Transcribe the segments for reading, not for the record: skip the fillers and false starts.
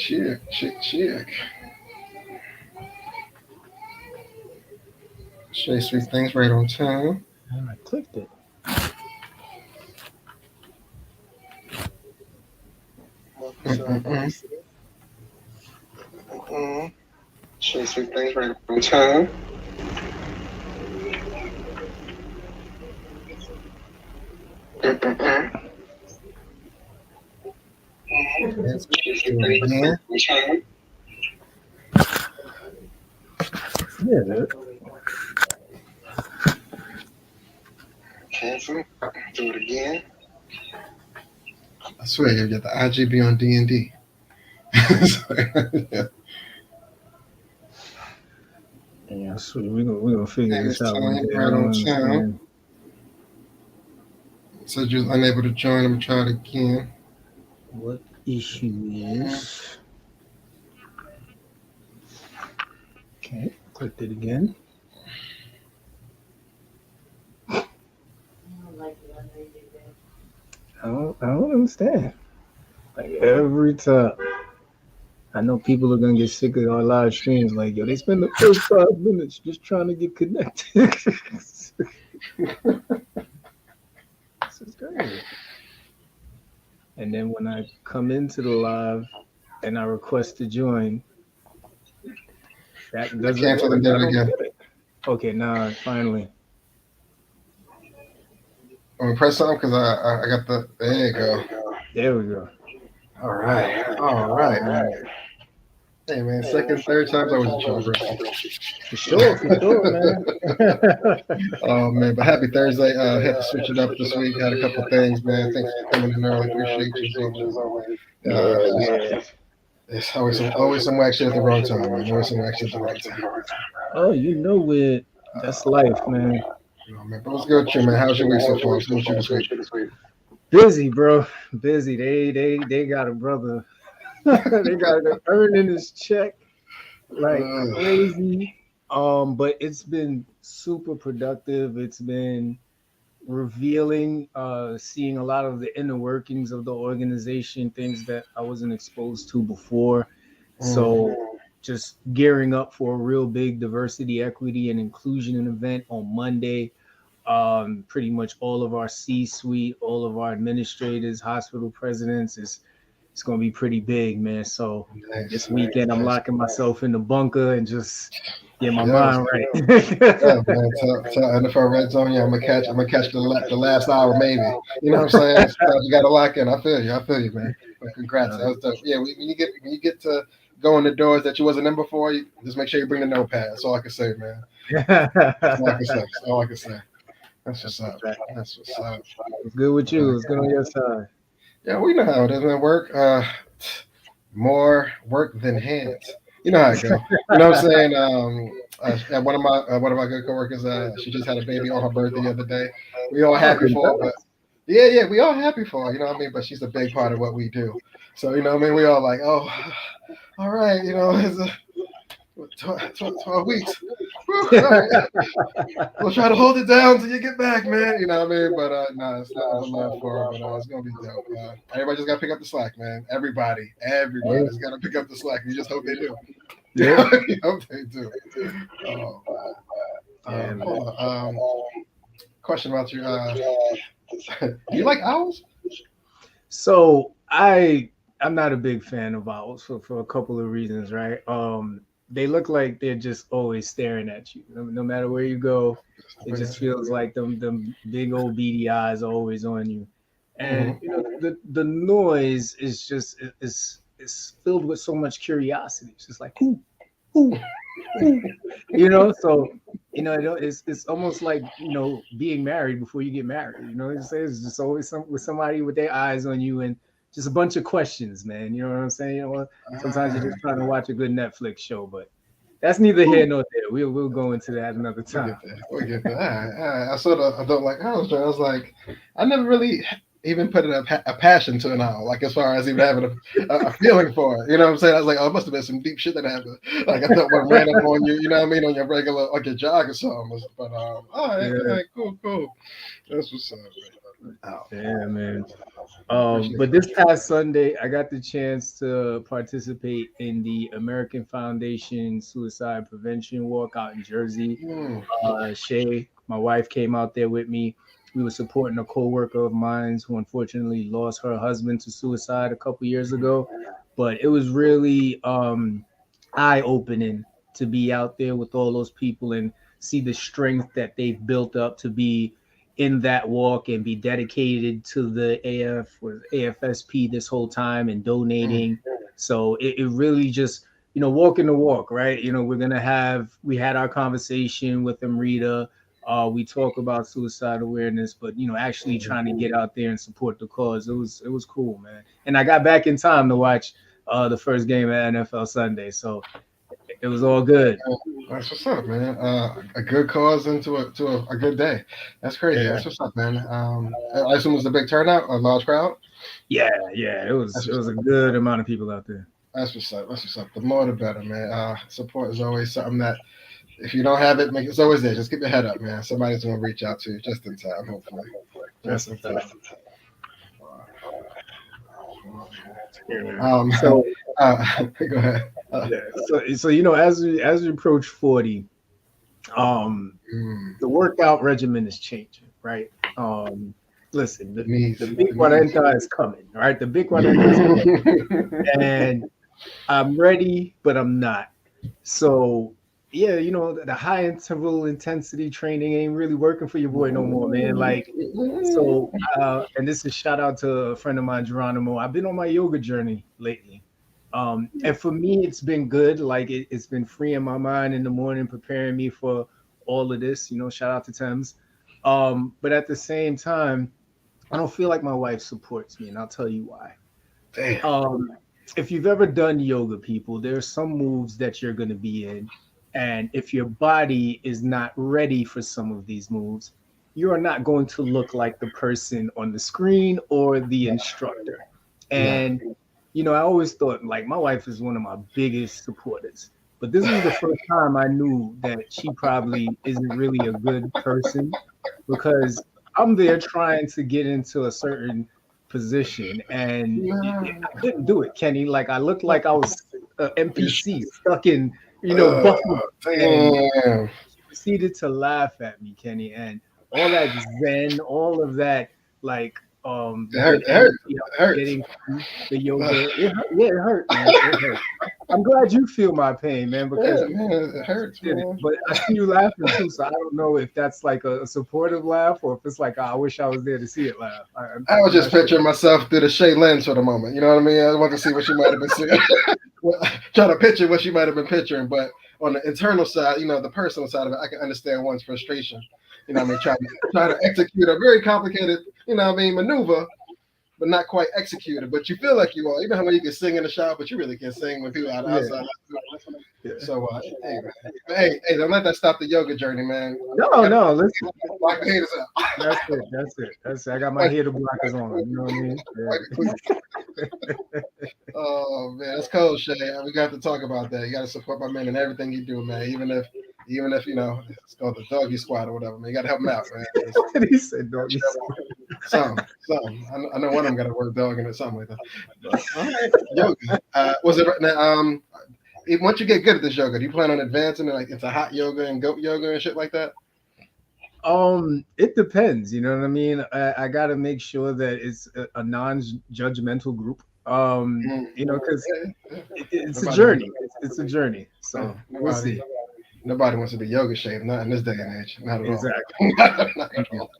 Chick. Say sweet things right on time. And I clicked it. Welcome to Mm-mm-mm. Unwanted. Mm-mm. Say sweet things right on time. Mm-mm-mm. Yes, do it again. Yeah, dude. Cancel. Do it again. I swear you get the IGB on D&D. Yeah. Yeah, sweet. We're gonna figure And this it's out one time day. I right don't on time. understand. Said you was unable to join. I'm gonna try it again. What issue Mm. is. Okay, clicked it again. I don't understand. Like every time. I know people are gonna get sick of our live streams. Like, yo, they spend the first 5 minutes just trying to get connected. This is crazy. And then when I come into the live and I request to join, that I doesn't canceled and work. did I it don't again. get it. Okay, now finally. I'm gonna press something because I got the. There you go. There we go. All right. All right. Hey man, second, third time's always a charm, bro. For sure, man. Oh man, but happy Thursday. Had to switch it up this week. Had a couple things, man. Thanks for coming in early. Appreciate you as always. Yeah, It's, yeah. it's always some whack shit at the wrong time, man. Always some whack shit at the wrong time. Oh, you know it. That's life, man. Man. But what's good with you, man? How's your week so far? What's good with you this week? Busy, bro. Busy. They got a brother. They got to earning his check like crazy. But it's been super productive. It's been revealing, seeing a lot of the inner workings of the organization, things that I wasn't exposed to before. Mm. So just gearing up for a real big diversity, equity, and inclusion event on Monday. Pretty much all of our C-suite, all of our administrators, hospital presidents is it's gonna be pretty big, man. So Nice, this weekend I'm nice. locking myself in the bunker and just get my Yeah, mind right. yeah, man. Tell NFL Red Zone, yeah, I'm gonna catch the last hour maybe. You know what I'm saying? Sometimes you gotta lock in. I feel you, man. But congrats, that Uh, was dope. Yeah, when you get to go in the doors that you wasn't in before, just make sure you bring the notepad. That's all I can say, man. That's all I can say. That's That's all I can say. That's what's a up. fact. That's what's up. It's good with you. It's good on your side. Yeah, we know how it is, man. Work, more work than hands. You know how it go. You know what I'm saying? And one of my good coworkers, she just had a baby on her birthday the other day. We all Oh, happy for her, but congrats. yeah, we all happy for her. You know what I mean? But she's a big part of what we do. So you know what I mean? We all like, oh, all right, it's 12 weeks. Whew, all right. We'll try to hold it down till you get back, man. You know what I mean? But no, it's nothing but love for her. But it's gonna be dope. Everybody just gotta pick up the slack, man. Yeah. Everybody's gotta pick up the slack. You just hope they do. Yeah. You hope they do. Oh, Yeah, man. hold on. Question about you. Do you like owls? So I'm not a big fan of owls for a couple of reasons, right? They look like they're just always staring at you. No matter where you go, it just feels like them big old beady eyes are always on you. And Mm-hmm. the noise is filled with so much curiosity. It's just like who, so it's almost like being married before you get married. It's just always with somebody with their eyes on you and just a bunch of questions, man. You know what I'm saying? Sometimes you're just trying to watch a good Netflix show, but that's neither here nor there. We'll go into that another We time. get that. We get that. All right. I don't like owls. I was like, I never really even put a passion to an owl. Like as far as even having a feeling for it. You know what I'm saying? I was like, oh, it must have been some deep shit that happened. Like I thought one ran up on you. You know what I mean? On your regular, like your jog or something. But all right, Yeah. cool. That's what's up. Oh, Yeah, man. appreciate But this past Sunday, I got the chance to participate in the American Foundation Suicide Prevention Walk out in Jersey. it. Shay, my wife, came out there with me. We were supporting a co-worker of mine who unfortunately lost her husband to suicide a couple years ago. But it was really eye-opening to be out there with all those people and see the strength that they've built up to be in that walk and be dedicated to the or AFSP this whole time and Mm, donating. So it really just, walking the walk, right? We had our conversation with Amrita. We talk about suicide awareness, but actually mm. trying to get out there and support the cause. It was cool, man. And I got back in time to watch the first game at NFL Sunday, so it was all good. That's what's up, man. A good cause into a good day. That's crazy. Yeah, That's what's up, man. I assume it was a big turnout, a large crowd. yeah. It was That's it what's was up. a good amount of people out there. That's what's up. That's what's up. The more the better, man. Support is always something that if you don't have it, it's always there. Just keep your head up, man. Somebody's gonna reach out to you just in time, hopefully. That's Just a in time. fact. Yeah, man. Um, So go ahead. yeah, so as we approach 40, Mm, the workout regimen is changing, right? Listen, the the knees, big the knees. 40 is coming, right? The big 40 is coming, and I'm ready, but I'm not. So yeah, the high interval intensity training ain't really working for your boy no more, man. Like, so and this is shout out to a friend of mine, Geronimo. I've been on my yoga journey lately. And for me, it's been good. Like it's been freeing my mind in the morning, preparing me for all of this. Shout out to Thames. But at the same time, I don't feel like my wife supports me, and I'll tell you why. Damn. Um, if you've ever done yoga, people, there are some moves that you're going to be in, and if your body is not ready for some of these moves, you are not going to look like the person on the screen or the No, instructor. no. And I always thought like my wife is one of my biggest supporters, but this was the first time I knew that she probably isn't really a good person because I'm there trying to get into a certain position and No. I couldn't do it, Kenny. Like I looked like I was an You sh- NPC stuck in, Uh, Buffalo. And damn. she proceeded to laugh at me, Kenny, and all that zen, all of that like It hurt. good It hurt. energy I It was hurts. getting from the yoga. It hurt, yeah, it hurt, man. It hurt. I'm glad you feel my pain, man, because Yeah, man. It hurts, did it. man. But I see you laughing too, so I don't know if that's like a supportive laugh or if it's like, "Oh, I wish I was there to see it laugh." I was I'm just not sure. picturing myself through the Shay lens for the moment. You know what I mean? I want to see what she might have been seeing. Well, trying to picture what she might have been picturing, but on the internal side, the personal side of it, I can understand one's frustration. You know what I mean? Trying to execute a very complicated, maneuver, but not quite executed. But you feel like you are. You know how you can sing in the shower, but you really can't sing when people are Yeah, outside. yeah. So, hey, man. Hey, don't let that stop the yoga journey, man. You No, gotta no. Listen, block the haters out. that's it. That's it. That's it. I got my Like, hater blockers on. You know what I mean? oh man, that's cold, Shay. We got to talk about that. You got to support my man in everything you do, man. Even if it's called the doggy squad or whatever, man. You got to help him out, man. Yeah. He said, "Doggy." Something. I know one of them got a word dog in it, something like that. But all right, yoga. Was it now? Once you get good at this yoga, do you plan on advancing like into hot yoga and goat yoga and shit like that? It depends. You know what I mean? I got to make sure that it's a non-judgmental group. Mm, Because yeah, yeah. it's a Nobody wants. journey. It's a journey. Yeah, So we'll nobody. see. Nobody wants to be yoga shaved, not in this day and age. Not at all. Exactly. Not at Thank you. all.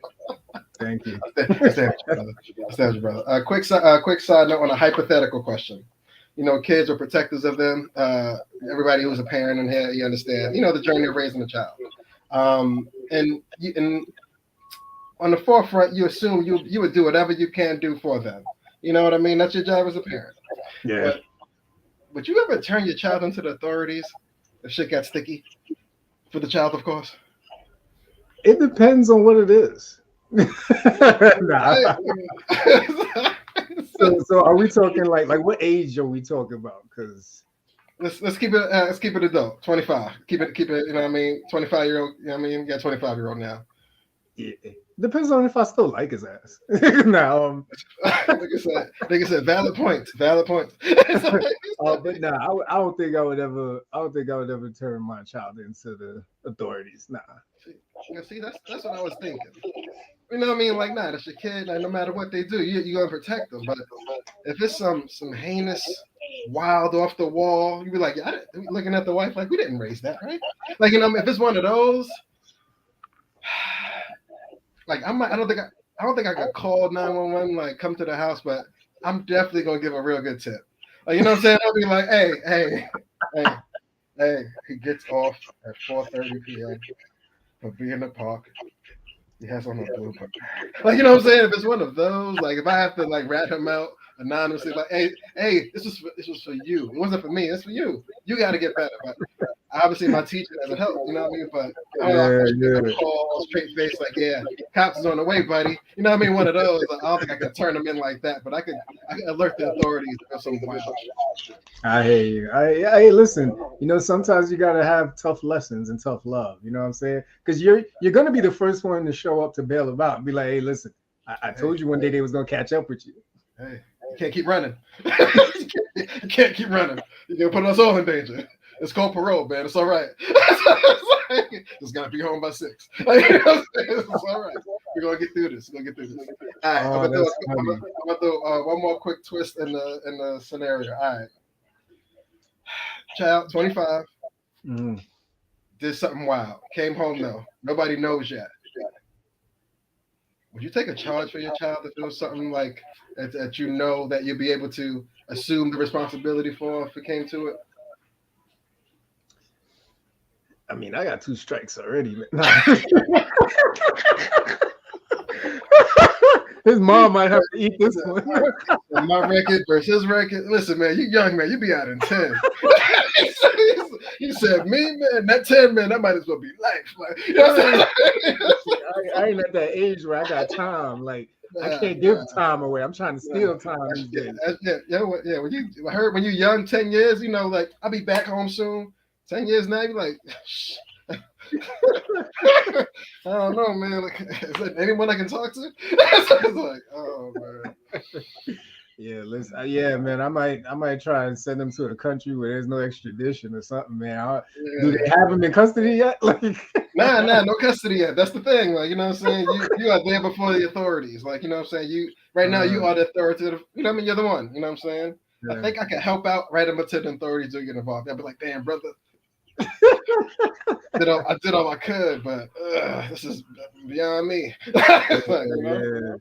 Thank you. I stand with you, brother. I stand with you, brother. Quick side note on a hypothetical question. Kids are protectors of them. Everybody who's a parent in here, you understand. The journey of raising a child. And on the forefront, you assume you would do whatever you can do for them. You know what I mean? That's your job as a parent. Yeah. But would you ever turn your child into the authorities if shit got sticky for the child, of course? It depends on what it is. Nah. So are we talking like what age are we talking about? Because Let's keep it adult. 25. Keep it. You know what I mean? 25-year-old. You know what I mean? You got 25-year-old now. yeah, Depends on if I still like his ass. Now, Nigga said, valid points, valid points. but nah, I don't think I would ever. I don't think I would ever turn my child into the authorities. Nah. See, that's what I was thinking. You know what I mean? Like, nah, that's your kid. Like, no matter what they do, you gonna protect them. But if it's some heinous, wild, off the wall, you be like, yeah, looking at the wife like, we didn't raise that, right? Like, you know, if it's one of those, like, I don't think I could call 911, like, come to the house, but I'm definitely gonna give a real good tip. Like, you know what I'm saying? I'll be like, hey, he gets off at 4:30 p.m. for being in the park. He has on a blue book. Like, you know what I'm saying? If it's one of those, like, if I have to like rat him out anonymously, like, hey, this was for you. It wasn't for me. It's for you. You got to get better. But obviously, my teacher doesn't help. You know what I mean? But I don't know. I call straight face, like, yeah, cops is on the way, buddy. You know what I mean? One of those. Like, I don't think I could turn them in like that, but I could alert the authorities if some wild shit. I hear you. I listen. You know, sometimes you gotta have tough lessons and tough love. You know what I'm saying? Because you're gonna be the first one to show up to bail them out and be like, hey, listen, I told you one day they was gonna catch up with you. Hey, you can't keep running. You can't keep running. You're gonna put us all in danger. It's called parole, man. It's all right. Just gotta be home by 6. Like, you know, it's all right. We're gonna get through this. All right, I'm gonna do one more quick twist in the scenario. All right, child, 25, did something wild. Came home though. Nobody knows yet. Would you take a charge for your child if it was something like that you know that you'd be able to assume the responsibility for if it came to it? I mean, I got 2 strikes already, man. His mom might have to eat this one. My record versus his record. Listen, man, you young man, you be out in 10. He said, me, man, that 10, man, that might as well be life. Like, you know what I'm saying? I ain't at that age where I got time. Like, I can't give time away. I'm trying to steal time these days. Yeah. When you young, 10 years, you know, like, I'll be back home soon. 10 years now, you're like, I don't know, man. Like, is there anyone I can talk to? It's like, oh man. Yeah, listen. Yeah, man. I might try and send them to the country where there's no extradition or something, man. Do they have them in custody yet? Like, nah, no custody yet. That's the thing. Like, you know what I'm saying? You are there before the authorities. Like, you know what I'm saying? Right now you are the authoritative. You know what I mean? You're the one. You know what I'm saying? Yeah. I think I can help out right up until the authorities do get involved. I'll be like, damn, brother. I did all I could, but this is beyond me. Like, you know?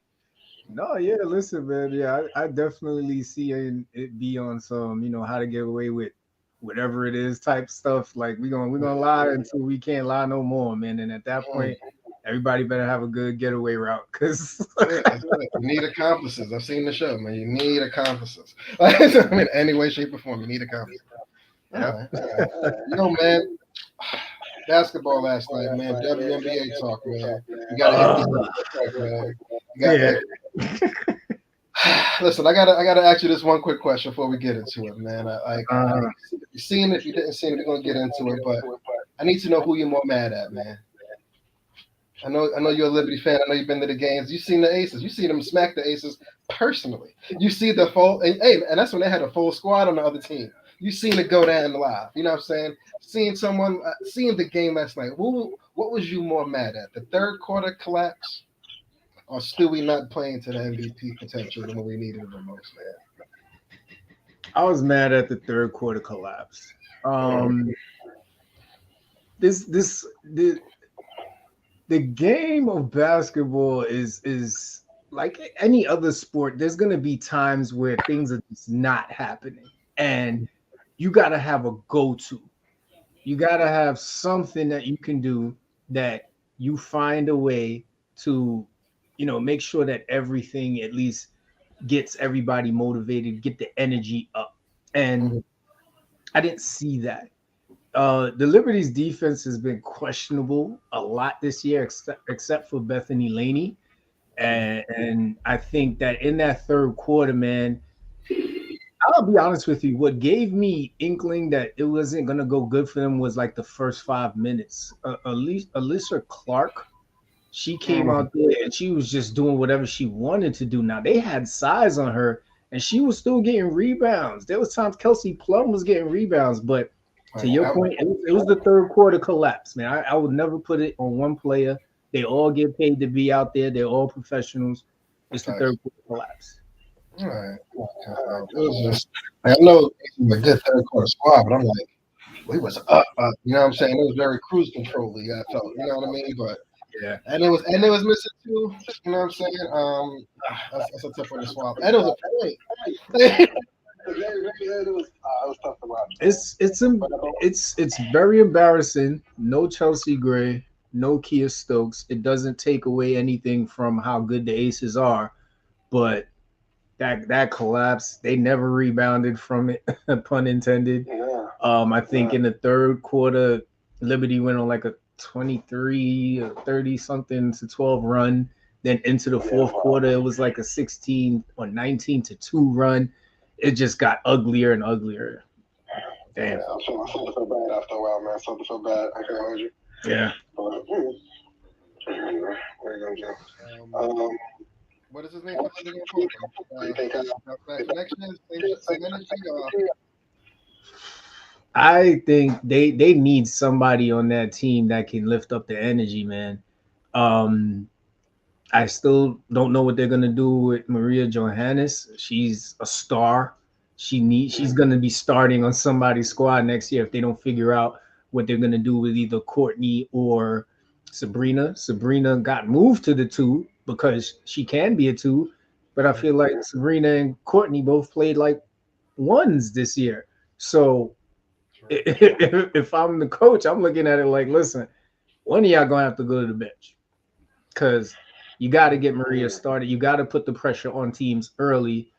No, yeah, listen, man. Yeah, I definitely see it be on some, you know, how to get away with whatever it is type stuff. Like we're gonna lie until we can't lie no more, man. And at that point, everybody better have a good getaway route, because you need accomplices. I've seen the show, man. You need accomplices. I mean, any way, shape, or form, you need accomplices. Yeah. You know, man, basketball last night, man. WNBA talk, man. You gotta hit these, man. Listen, I gotta ask you this one quick question before we get into it, man. You've seen it, if you didn't see it, we're gonna get into it, but I need to know who you're more mad at, man. I know you're a Liberty fan. I know you've been to the games. You've seen the Aces. You see them smack the Aces personally. You see the full, and that's when they had a full squad on the other team. You seen it go down live. You know what I'm saying? Seeing the game last night. What was you more mad at? The third quarter collapse, or Stewie not playing to the MVP potential when we needed it the most, man? I was mad at the third quarter collapse. The game of basketball is like any other sport. There's gonna be times where things are just not happening, and you gotta have a go-to. You gotta have something that you can do that you find a way to, you know, make sure that everything at least gets everybody motivated, get the energy up. And I didn't see that. The Liberty's defense has been questionable a lot this year, except for Bethany Laney. And I think that in that third quarter, man, I'll be honest with you. What gave me inkling that it wasn't going to go good for them was like the first 5 minutes. Alyssa Clark, She came out there and she was just doing whatever she wanted to do. Now they had size on her, and she was still getting rebounds. There was times Kelsey Plum was getting rebounds, but to your point, it was the third quarter collapse, man. I would never put it on one player. They all get paid to be out there. They're all professionals. It's the third quarter collapse. All right. It was just, I know it was a good third quarter squad, but I'm like, we was up. You know what I'm saying? It was very cruise control. I felt, you know what I mean? But yeah, and it was missing too. You know what I'm saying? That's a tough one to swallow. And it was a point. It was tough to watch. It's very embarrassing. No Chelsea Gray, no Kia Stokes. It doesn't take away anything from how good the Aces are, but that collapse, they never rebounded from it, pun intended. Yeah. I think in the third quarter, Liberty went on like a 23 or 30 something to 12 run. Then into the fourth quarter, it was like a 16 or 19 to 2 run. It just got uglier and uglier. Damn. Yeah, I felt so bad after a while, man. Something so bad. I can't hold you. Yeah. But, what are you gonna do? What is his name? I think they need somebody on that team that can lift up the energy, man. I still don't know what they're gonna do with Maria Johannes. She's a star. She's gonna be starting on somebody's squad next year if they don't figure out what they're gonna do with either Courtney or Sabrina. Sabrina got moved to the 2 because she can be a 2, but I feel like Sabrina and Courtney both played like 1s this year. So if I'm the coach, I'm looking at it like, listen, one of y'all gonna have to go to the bench because you got to get Maria started. You got to put the pressure on teams early.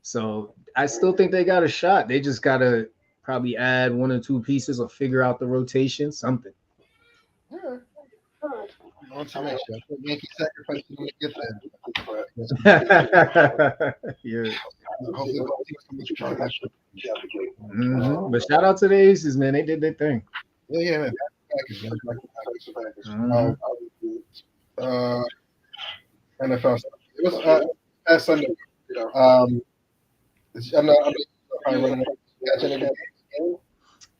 So I still think they got a shot. They just got to probably add 1 or 2 pieces or figure out the rotation, something. Yeah. Yankee sacrifice to get there. Yeah. Mm-hmm. But shout out to the Aces, man. They did their thing. Yeah, man. NFL stuff. It was past Sunday. I'm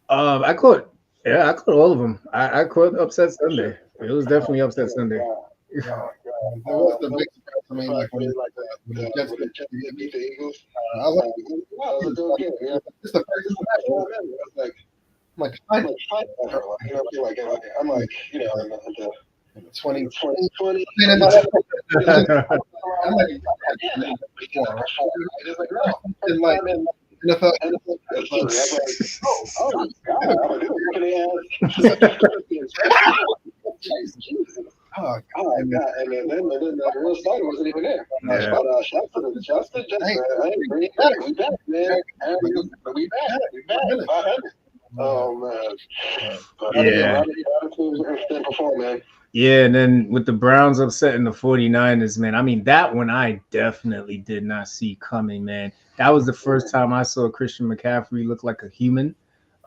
I caught all of them. I caught Upset Sunday. It was definitely Upset Sunday. That was the big surprise for me. Like when the Jets beat the Eagles, I was like, wow, it's the first time. I'm like, I'm like, you know, in the 2020. I'm like, NFL. Oh God! And then the real starter wasn't even there. But shout to the Jets, man. We back, man. We back. Oh man. Yeah. Yeah, and then with the Browns upsetting the 49ers, man. I mean, that one I definitely did not see coming, man. That was the first time I saw Christian McCaffrey look like a human.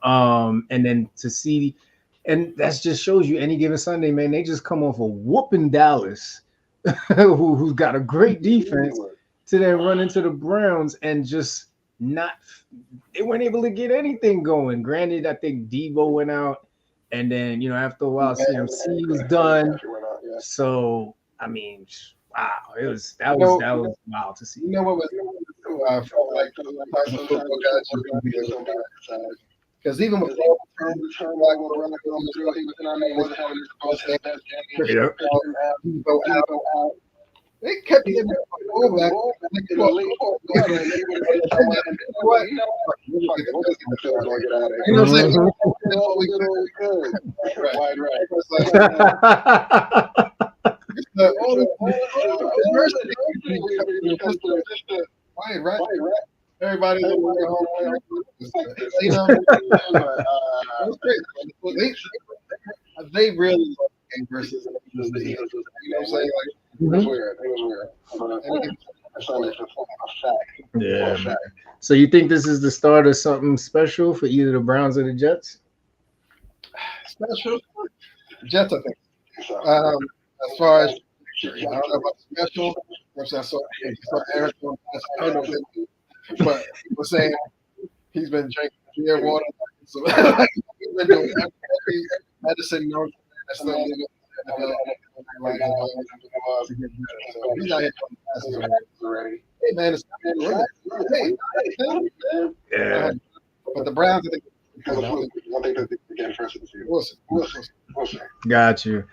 And then to see, and that just shows you any given Sunday, man, they just come off a whooping Dallas, who's got a great defense, to then run into the Browns and just they weren't able to get anything going. Granted, I think Debo went out, and then, you know, after a while, CMC was done. So, I mean, wow, that was wild to see. You know what was like because even with all the turn like what Brown going through, he was in our name, wasn't having his go out. They kept getting over that. You know what I'm saying? Right. Everybody's they really love the game versus the Eagles. You know what I'm saying? Like, it was weird. Yeah. So you think this is the start of something special for either the Browns or the Jets? Special? Jets, I think. as far as I don't know about special. I saw Aaron doing last night, I don't know what they do, but he was saying he's been drinking beer, water, so like, he's been doing every medicine known to man that's still legal. Like, to get better. So he's out here doing passes already. Hey man, it's not hey, Yeah. but the Browns, I think, Got you.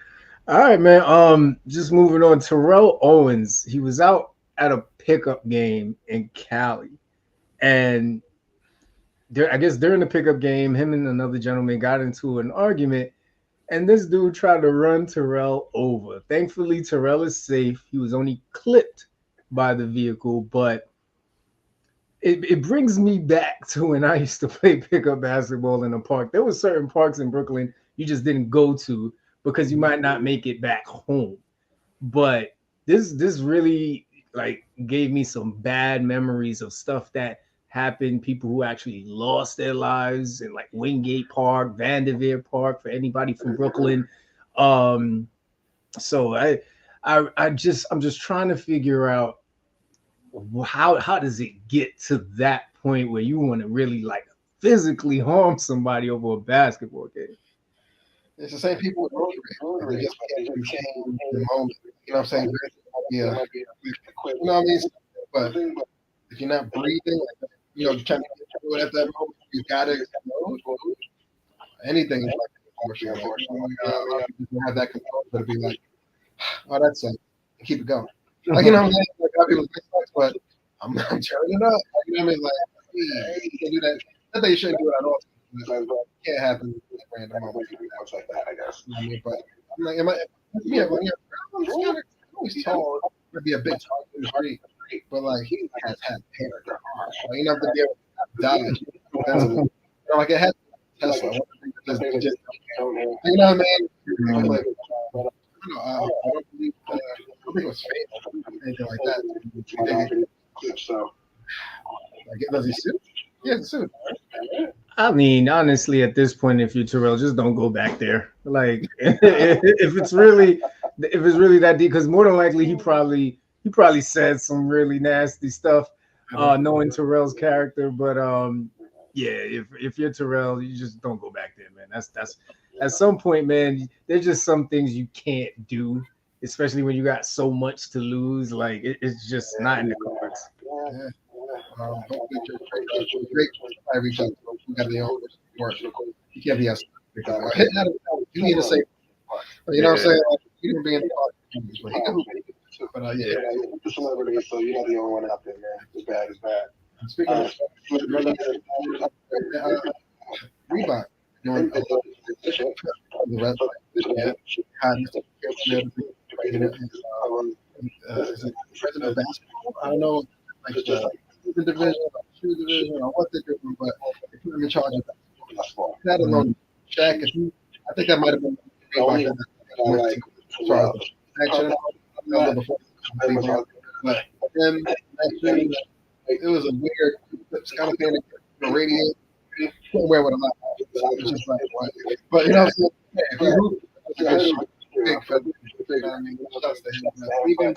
All right, man. Just moving on. Terrell Owens. He was out at a pickup game in Cali, and I guess during the pickup game, him and another gentleman got into an argument, and this dude tried to run Terrell over. Thankfully, Terrell is safe. He was only clipped by the vehicle, but it brings me back to when I used to play pickup basketball in a park. There were certain parks in Brooklyn you just didn't go to because you might not make it back home. But this really like gave me some bad memories of stuff that happened, people who actually lost their lives in like Wingate Park, Vanderveer Park, for anybody from Brooklyn. Um, so I'm just trying to figure out how does it get to that point where you want to really like physically harm somebody over a basketball game? it's the same people with Rotary. They just can't contain the moment. You know what I'm saying? Yeah. You know what I mean? But if you're not breathing, you trying to get through it at that moment, you gotta know anything is like unfortunately. You don't have that control, but be like, oh, that's it. Keep it going. Like, you know what I'm saying? Like, a lot of people say, but I'm turning it up. Like, you know what I mean? Like, you can't do that. Not that you shouldn't do it at all. But it can't happen at random moments like that, I guess. You know what I mean? But I'm like, when you're always tall, it'd be a big tall in the street. But like, he has had hair. Like, you know, to be able to dodge. Like, it has Tesla. You know what I mean? I'm like, I don't believe I don't think it was fake or anything like that. So, like, does he sue? Yeah, he sued. I mean, honestly, at this point, if you're Terrell, just don't go back there. Like, if it's really that deep, because more than likely he probably said some really nasty stuff, knowing Terrell's character. But yeah, if you're Terrell, you just don't go back there, man. That's at some point, man. There's just some things you can't do, especially when you got so much to lose. Like, it's just not in the cards. Yeah. Hopefully, great. I reach out to him. We got the own work. He can't be us. You need to say, you know what I'm saying? Like, you can be in the park, but he can hoop. But yeah, the celebrity, so you're not the only one out there, man. It's bad, it's bad. Speaking of Reebok, doing the rest, is it president of basketball? I don't know, like the division, shoe division, or what they're doing, but they put him in charge of basketball. That alone, Shaq, I think that might have been Reebok action before. But then actually, it was a weird kind of thing to radiate. Couldn't wear with a lot. It's just like what? But you know what I'm saying? If you hoop, it's a good shoot. Big for big. I mean, shouts to him. Even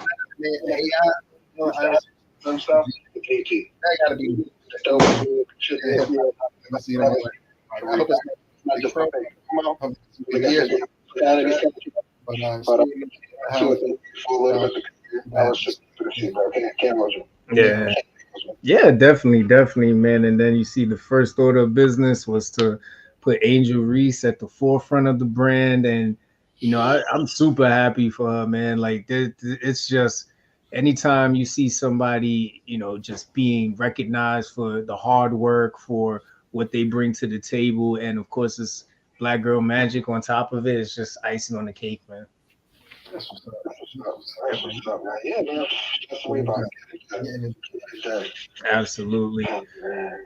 AI, some stuff. That gotta be dope. I see that. I hope it's not just for years. Yeah. Yeah, definitely, man. And then you see the first order of business was to put Angel Reese at the forefront of the brand, and I'm super happy for her, man. Like, it's just anytime you see somebody, just being recognized for the hard work, for what they bring to the table, and of course, it's Black Girl Magic on top of it. It's just icing on the cake, man. That's what's up. Yeah, man. That's the way about it. Absolutely.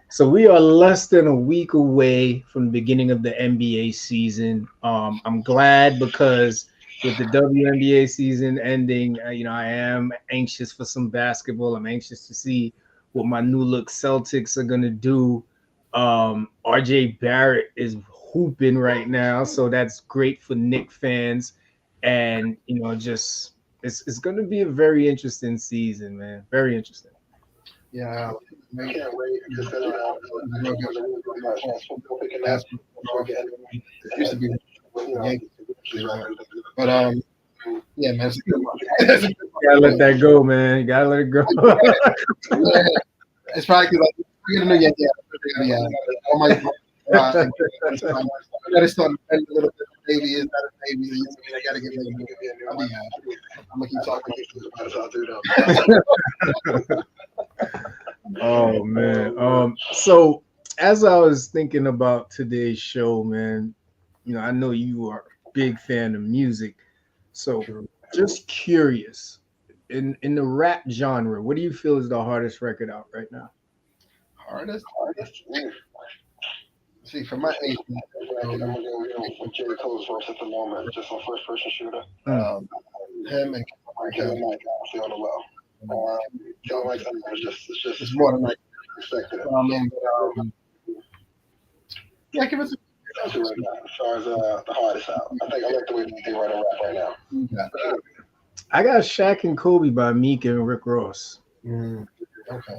So we are less than a week away from the beginning of the NBA season. I'm glad because with the WNBA season ending, I am anxious for some basketball. I'm anxious to see what my new look Celtics are gonna do. RJ Barrett is hooping right now, so that's great for Knicks fans. and just it's going to be a very interesting season, man. Very interesting. Yeah, I can't wait to sit around. I think it was a really good match. Football picking that. it used to be You know, Yankees, but yeah, man, it's a good one. Gotta let that go, man. You gotta let it go. It's probably because like you get a new Yankee. Yeah, all my gotta start a little bit. Baby is not a baby. I gotta get ready. I'm gonna keep talking. Oh man. So as I was thinking about today's show, man, I know you are a big fan of music. So just curious, in the rap genre, what do you feel is the hardest record out right now? Hardest. See, for my age, I'm gonna go with J. Cole's verse at the moment, just on first person shooter. Him and Kevin Mike, I feel on the low. Kevin Mike's it's more than like expected. Yeah, give us As far as the hardest out, I think I like the way they write a rap right now. I got Shaq and Kobe by Meek and Rick Ross. Okay.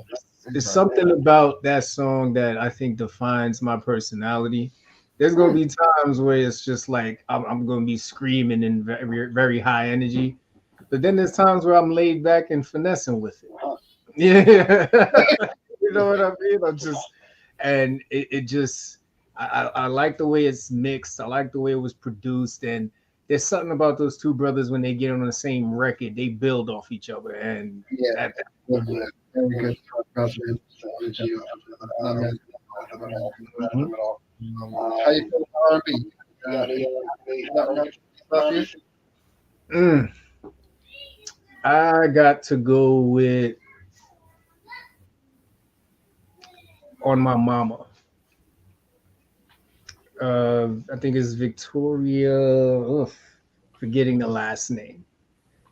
It's something about that song that I think defines my personality. There's gonna be times where it's just like I'm gonna be screaming in very, very high energy, but then there's times where I'm laid back and finessing with it. Yeah, you know what I mean. And it just I like the way it's mixed. I like the way it was produced, and there's something about those two brothers when they get on the same record, they build off each other, and very good. How you feel about R&B? I got to go with On My Mama. I think it's Victoria. Forgetting the last name,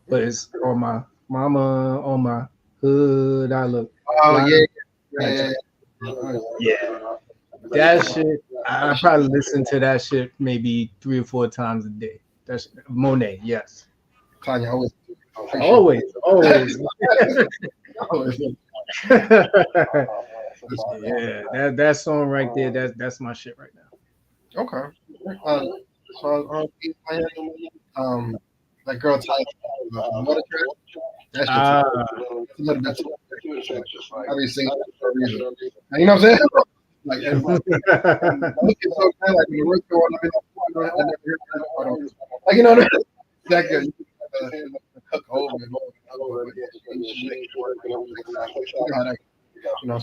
but it's On My Mama, on my hood. I look. Oh Yeah. That shit. I probably listen to that shit maybe 3 or 4 times a day. That's Monet. Yes. Tanya, always. Yeah, that song right there. That's my shit right now. Okay. So that girl type what a track. That's a little bit. I be singing for a reason. You know what I'm saying? Like, and looking so good, like when the work's going on, I never hear that. Like, you know what I mean? That good. Cook over and over. You know,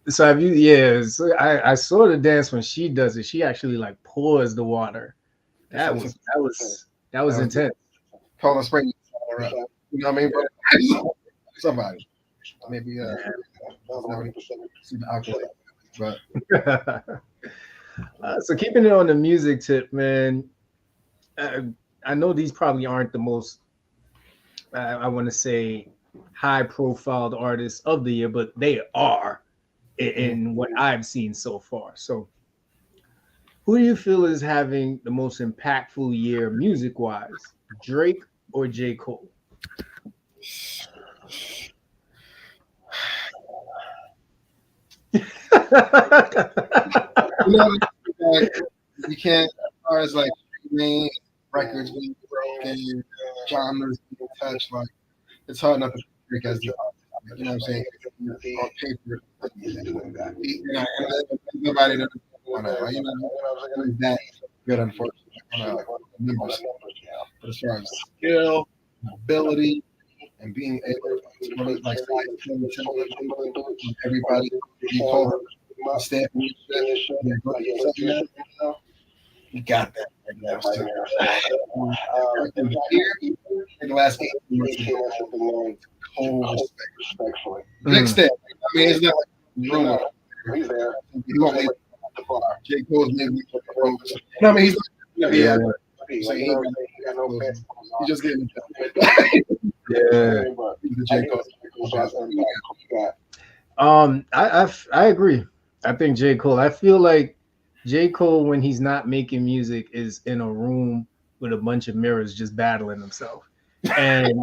so have you? Yeah, so I saw the dance when she does it. She actually like pours the water. That was intense. Poland Spring. You know what I mean? Somebody. Maybe see the accolade. But so keeping it on the music tip, man. I know these probably aren't the most I want to say high profile artists of the year, but they are in what I've seen so far. So who do you feel is having the most impactful year music wise, Drake or J. Cole? You can't, as far as like main records being broken, genres being touched, like it's hard enough to Drake as the you know what I'm saying? On paper, nobody doesn't want to, you know, that good, unfortunately, numbers. But as far as skill, ability, and being able to really like everybody, you call them, stand you got that right now. In the last 8 months, whole respectfully. Big step. I mean, it's not like rumor. He's there. He won't leave the bar. J. Cole's maybe no, I mean, he's not. Yeah. He just getting. Yeah. I agree. I think J. Cole. I feel like J. Cole, when he's not making music, is in a room with a bunch of mirrors just battling himself. And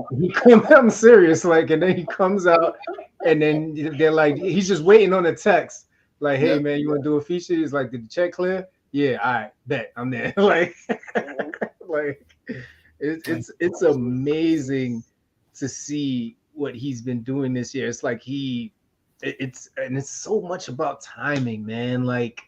I'm serious, like, and then he comes out, and then they're like, he's just waiting on a text, like, hey man, you want to do a feature? He's like, did the check clear? Yeah, all right, bet I'm there. Like, like it's amazing to see what he's been doing this year. It's like it's so much about timing, man. Like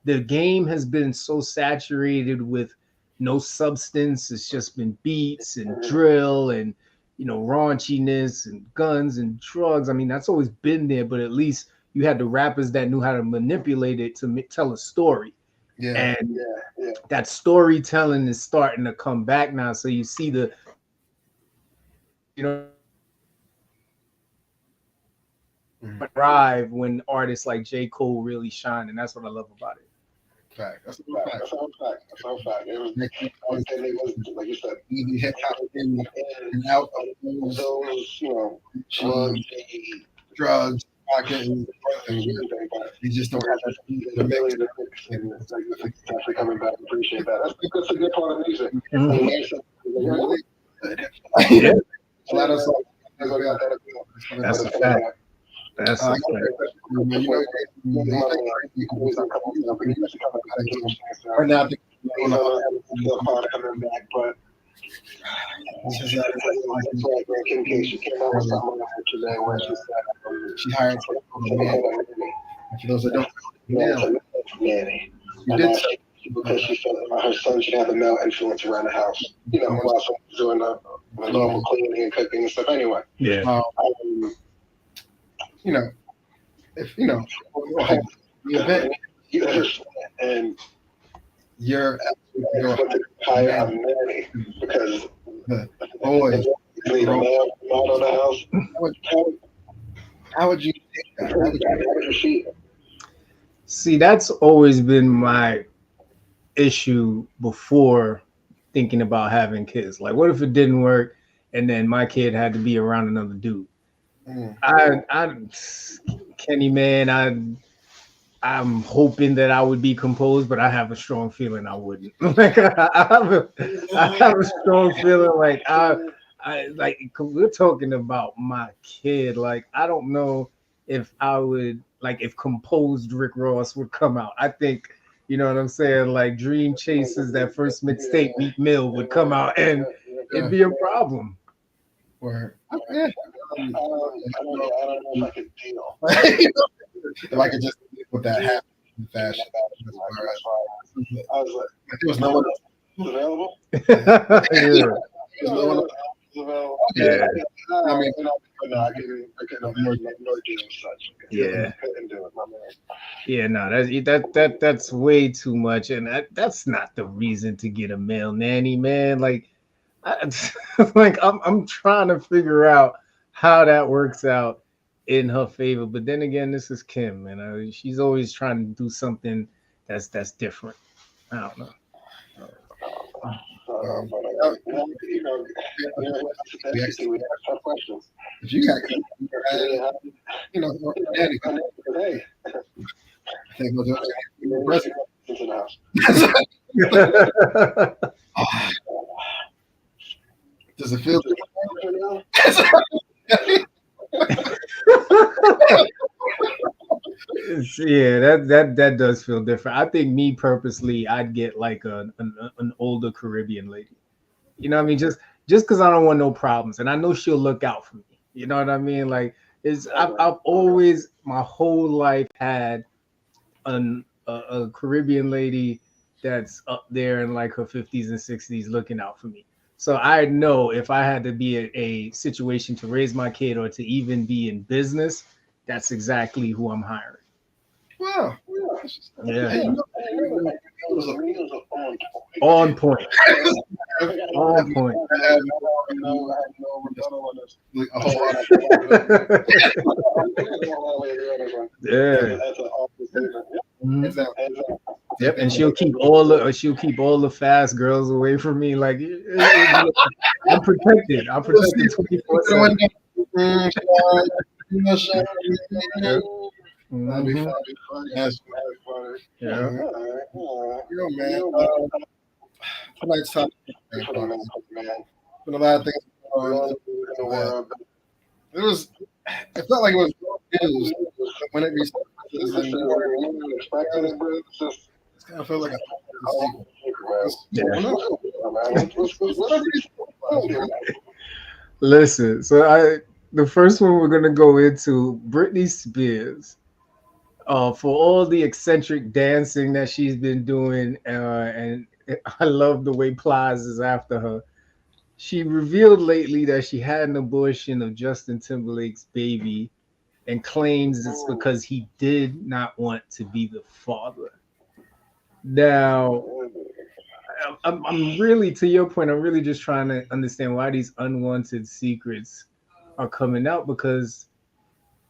the game has been so saturated with no substance. It's just been beats and drill and raunchiness and guns and drugs. I mean, that's always been there, but at least you had the rappers that knew how to manipulate it to tell a story. Yeah. And that storytelling is starting to come back now. So you see the, thrive when artists like J. Cole really shine, and that's what I love about it. Fact. That's a Fact. fact. That's all fact. That's all fact. It was, like you said, Easy hip hop in and out of those, drugs, pocket, and they just don't have that the ability to mix and it's like actually coming back. Appreciate that. That's a good part of music. Yeah. A lot of songs. That's a fact. That's a fact. Right now, coming back, but Kim K, she came out with something today where she said she hired for those that don't know, nanny. she did so. Because she felt like her son should have a male influence around the house, while someone's doing the normal cleaning and cooking and stuff anyway. Yeah. If the event, and you're absolutely hire a nanny because boys, need a male out of the house. how would you take that? How would you See, that's always been my issue before thinking about having kids. Like, what if it didn't work and then my kid had to be around another dude? I Kenny, man, I'm hoping that I would be composed, but I have a strong feeling I wouldn't. Like I have a strong feeling like I like we're talking about my kid. Like I don't know if I would like if composed Rick Ross would come out. I think you know what I'm saying. Like Dream Chasers, that first mixtape, Meek Mill would come out and it'd be a problem. Or I don't know if I could deal. If I could just with that happening fashion. I was like, there was no one else available. Yeah. I mean, I couldn't no deal as such. Yeah. Couldn't do it, my man. Yeah, no, that's way too much, and that's not the reason to get a male nanny, man. Like, I'm trying to figure out how that works out in her favor, but then again, this is Kim, and she's always trying to do something that's different. I don't know. We have tough questions. If you got, daddy, hey, I think we'll do it. Does it feel? Yeah, that does feel different. I think me purposely, I'd get like an older Caribbean lady. You know what I mean? Just because I don't want no problems, and I know she'll look out for me. You know what I mean? Like I've always my whole life had a Caribbean lady that's up there in like her 50s and 60s looking out for me. So I know if I had to be a situation to raise my kid or to even be in business, that's exactly who I'm hiring. Wow. Yeah. On point. On point. Yeah. Yep, and she'll keep all the fast girls away from me. Like I'm protected. I'm protected 24/7. That'd be funny. That's funny. Yeah. Man. tonight's topic. For the man. Been a lot of things going on in the world. It was. It felt like it was news when it resurfaced, and we weren't expecting it, bro. It's kind of felt like Listen, so the first one we're gonna go into Britney Spears. For all the eccentric dancing that she's been doing, and I love the way Plies is after her. She revealed lately that she had an abortion of Justin Timberlake's baby and claims it's because he did not want to be the father. Now, I'm really, to your point, I'm really just trying to understand why these unwanted secrets are coming out, because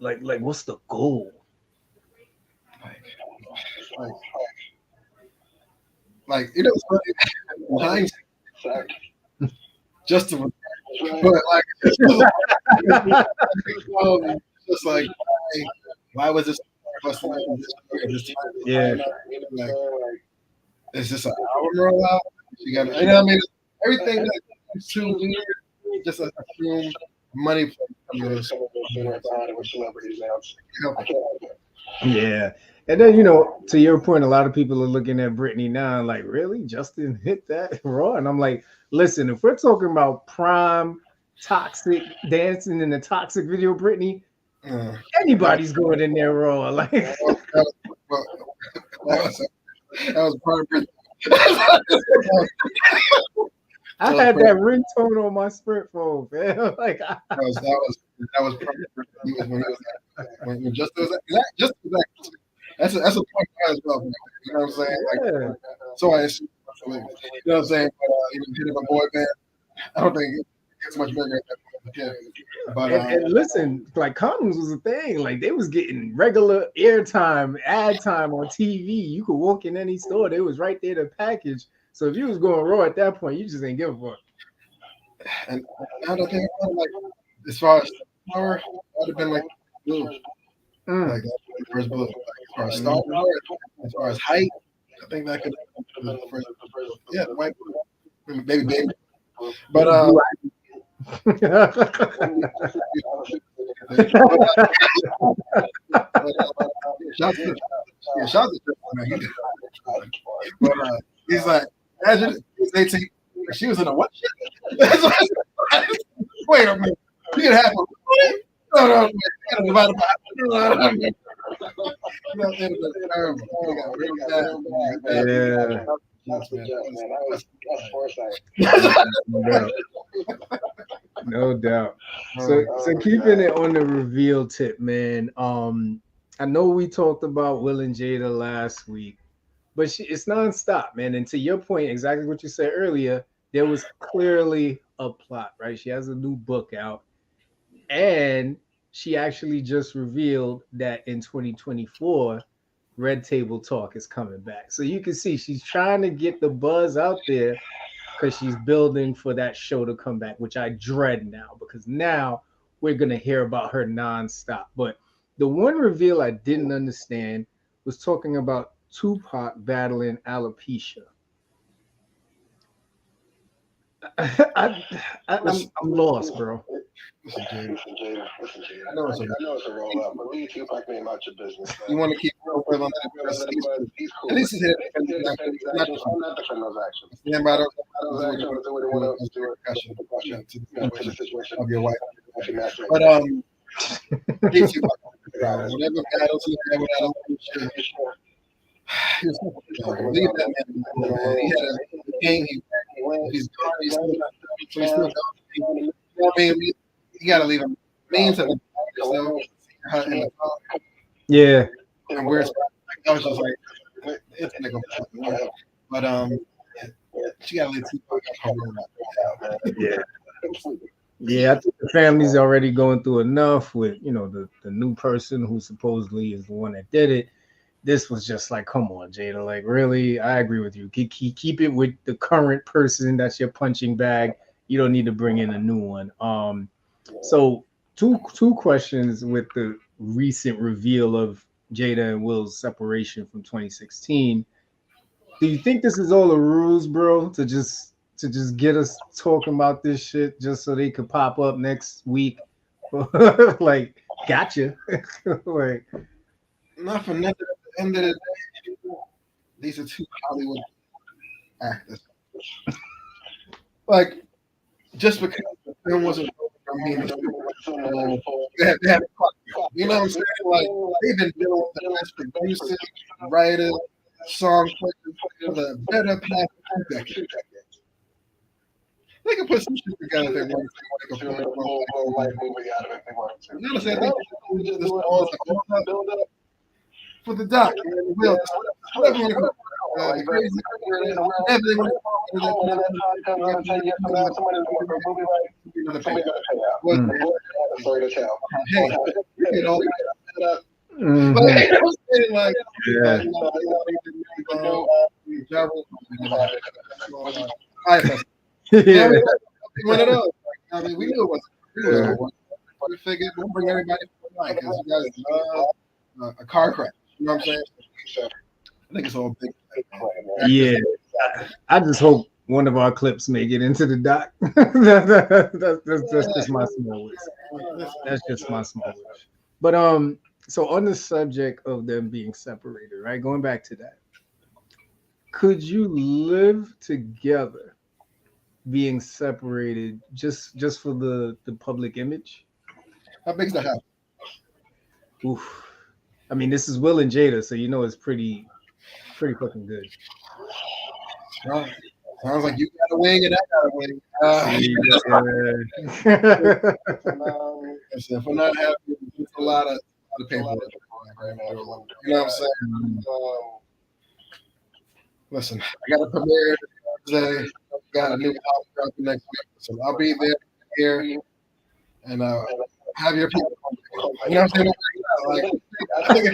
like what's the goal? Like you know, behind just to, but like just like why was this? Yeah, like, is this an album rollout? You got, you know what I mean? Everything that's too weird, just assume money. Yeah. And then, to your point, a lot of people are looking at Britney now like, really? Justin hit that raw? And I'm like, listen, if we're talking about prime toxic dancing in the toxic video, Britney, anybody's going in there raw. Like, that was part of Britney. I had that ringtone on my Sprint phone, man. Like, that was when Justin was just that's a point as well. You know what I'm saying? Like, so I assume, you know what I'm saying? But even hitting a boy band, I don't think it gets much bigger. But and listen, like condoms was a thing. Like they was getting regular airtime, ad time on TV. You could walk in any store, they was right there to package. So if you was going raw at that point, you just ain't give a fuck. And now that I think about it, like as far as power, that would have been like blue. Like the first blue. Like, as far as star power, as far as height, I think that could have been the first. Yeah, the white blue. Maybe baby. But he's like, imagine he's 18. She was in a what? Wait a minute. You can have a no. No doubt. So keeping it on the reveal tip, man. I know we talked about Will and Jada last week, but it's nonstop, man. And to your point, exactly what you said earlier, there was clearly a plot, right? She has a new book out, and she actually just revealed that in 2024, Red Table Talk is coming back. So you can see she's trying to get the buzz out there because she's building for that show to come back, which I dread now because now we're going to hear about her nonstop. But the one reveal I didn't understand was talking about Tupac battling alopecia. I'm lost, bro. Listen, Jada. I know it's a roll up, but leave Tupac name out your business. You want to keep real on that? At least he's here. I'm not defending those actions. Yeah, but those actions do what they want to do. To the situation of your wife. But whatever battles he had with alopecia, leave that man. He had a game. He's gone. He's still gone. I mean, you gotta leave him. Means that yeah. And where's I was just like, it's nigga. But she gotta leave Tupac out. Yeah. Yeah, I think the family's already going through enough with the new person who supposedly is the one that did it. This was just like, come on, Jada. Like, really, I agree with you. Keep it with the current person. That's your punching bag. You don't need to bring in a new one. So two questions with the recent reveal of Jada and Will's separation from 2016. Do you think this is all a ruse, bro, to just get us talking about this shit just so they could pop up next week? Like, gotcha. Like, Not for nothing. At the end of the day, these are two Hollywood actors. Like, just because the film wasn't over, I mean, they have you know what I'm saying? Like, they've been dealing with the best producers, writers, song players for the better part of 2 decades. They can put some shit together if they want to. They can put a whole life movie out of it if they want to. You know what I'm saying? I think they just do it all as a build up for the doc. Whatever you want to call it. Crazy. Everything want to call it. And then that time comes around and say, yes, I'm not somebody to work for a movie, right? Somebody's going to pay out. What's the story to tell? Hey, you know, like, I'm saying, like, yeah, one of those. I mean, we knew it was one. We figured we'll bring everybody from because you guys love a car crash. You know what I'm saying? So, I think it's all big. Yeah, I just hope one of our clips make it into the doc. That's just my small wish. That's just my small wish. But so on the subject of them being separated, right? Going back to that, could you live together being separated just for the public image? How big's the house? Oof. I mean, this is Will and Jada, so you know it's pretty fucking good. Sounds like you got a wing and I got a wing. If we're not happy, it's a lot of paperwork. You know what I'm saying? Listen, I got a premiere today. Got a new album dropping next week, so I'll be there here and have your people. You know what I'm saying? Like, I think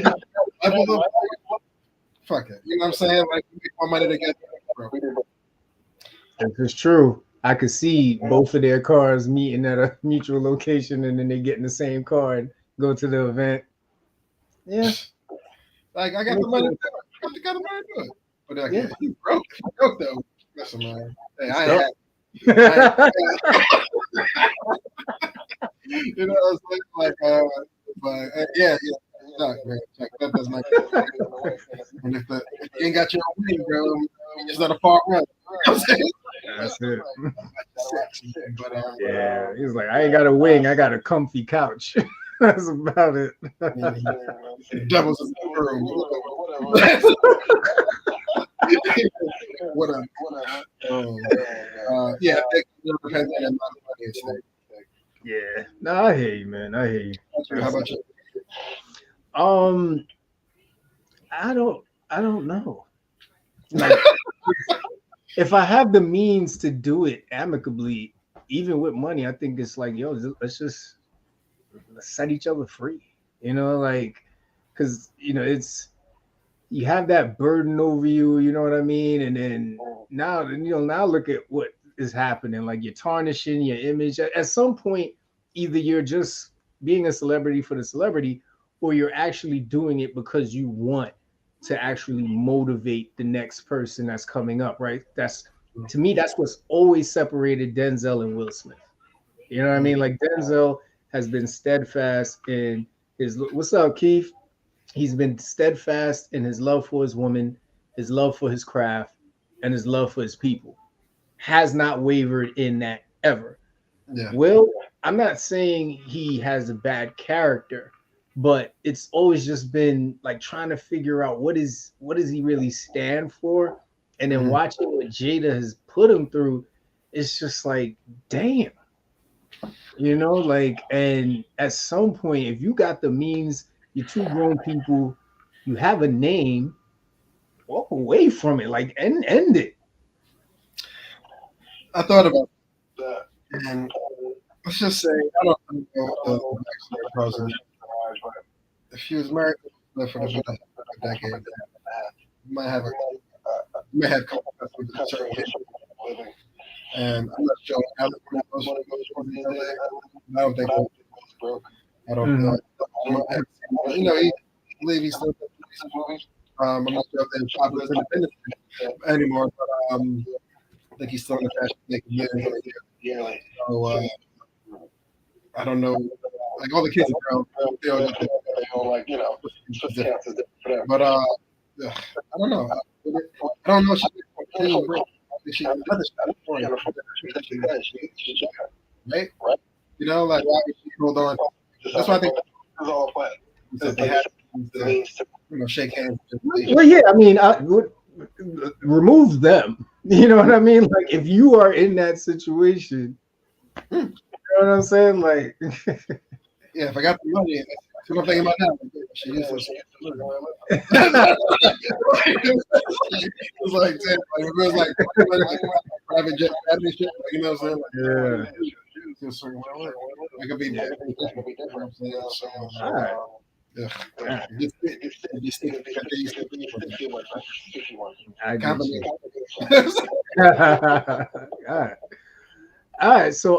fuck it. You know what I'm saying? Like, we get more money together, bro. If it's true, I could see both of their cars meeting at a mutual location, and then they get in the same car and go to the event. Yeah, like I got the money to do it. Got the money to do it. But like, yeah, you broke though. Listen, man. Hey, I ain't happy. You know what I'm saying? Like, yeah. No, man, that does not. And if you ain't got your own wing, bro, it's not a far run. You know what I'm saying? That's it. But, yeah, he's like, I ain't got a wing, I got a comfy couch. That's about it. Devils in the room. Whatever. Yeah, yeah. No, I hear you, man. I hear you. How about you? I don't know. Like, if I have the means to do it amicably, even with money, I think it's like, yo, let's set each other free. You know, like, because it's you have that burden over you. You know what I mean? And then now look at what is happening. Like, you're tarnishing your image. At some point, either you're just being a celebrity for the celebrity, or you're actually doing it because you want to actually motivate the next person that's coming up, right? To me, that's what's always separated Denzel and Will Smith. You know what I mean? Like, Denzel has been steadfast in his, what's up, Keith? He's been steadfast in his love for his woman, his love for his craft, and his love for his people. Has not wavered in that ever. Yeah. Will, I'm not saying he has a bad character, but it's always just been like trying to figure out what does he really stand for, and then watching what Jada has put him through, it's just like, damn, like, and at some point, if you got the means, you're two grown people, you have a name, walk away from it, like, end it. I thought about that, and let's just say I don't know the pros and cons, but if she was married for a decade, you might have conflict with a certain living. And I'm not sure how the goes I don't think it's broke. I don't know. I believe he's still movies. I'm not sure if they're popular independent, anymore. But I think he's still in the fashion year. So I don't know. Like all the kids are girls, they all like but I don't know. I don't know. She right? You know, like why would she hold on? That's why I think they have to shake hands. Well, yeah, I mean, I would remove them. You know what I mean? Like if you are in that situation, you know what I'm saying? Like, yeah, if I got the money, that's what I'm thinking about now. She used to. It's like, damn, like, it was like private jet, shit, you know what I'm saying? Like, yeah. It could be different. All right. Yeah. I get you. All right. So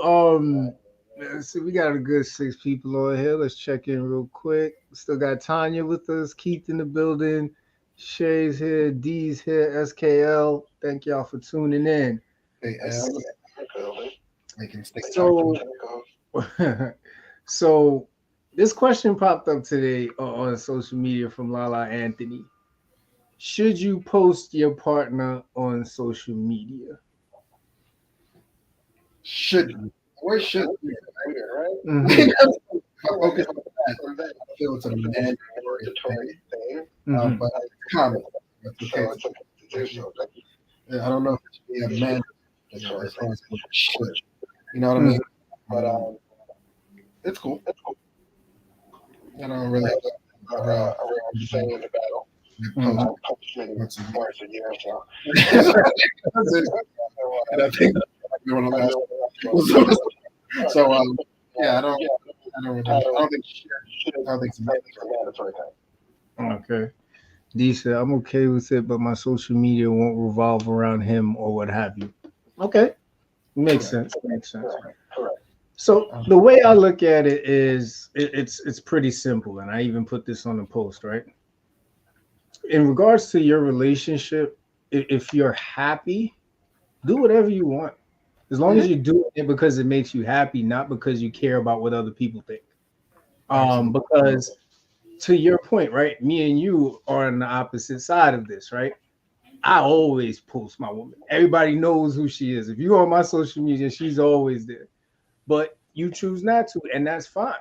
let's see, we got a good 6 people on here. Let's check in real quick. Still got Tanya with us, Keith in the building, Shay's here, D's here, SKL. Thank y'all for tuning in. Hey, so this question popped up today on social media from Lala Anthony. Should you post your partner on social media? Should you? Where should you? Right? Mm-hmm. I feel it's a mandatory thing, but it's common. I don't know if it should be a mandatory as far as what it should. You know what I mean? But it's cool. I don't really say in the battle. Once a year or so. And I think one of the last. So yeah, I don't think it's mandatory. Okay. D said, I'm okay with it, but my social media won't revolve around him or what have you. Okay. Makes sense. Correct. So the way I look at it is it's pretty simple, and I even put this on the post, right? In regards to your relationship, if you're happy, do whatever you want. As long as you do it because it makes you happy, not because you care about what other people think. Because to your point, right? Me and you are on the opposite side of this, right? I always post my woman. Everybody knows who she is. If you're on my social media, she's always there. But you choose not to, and that's fine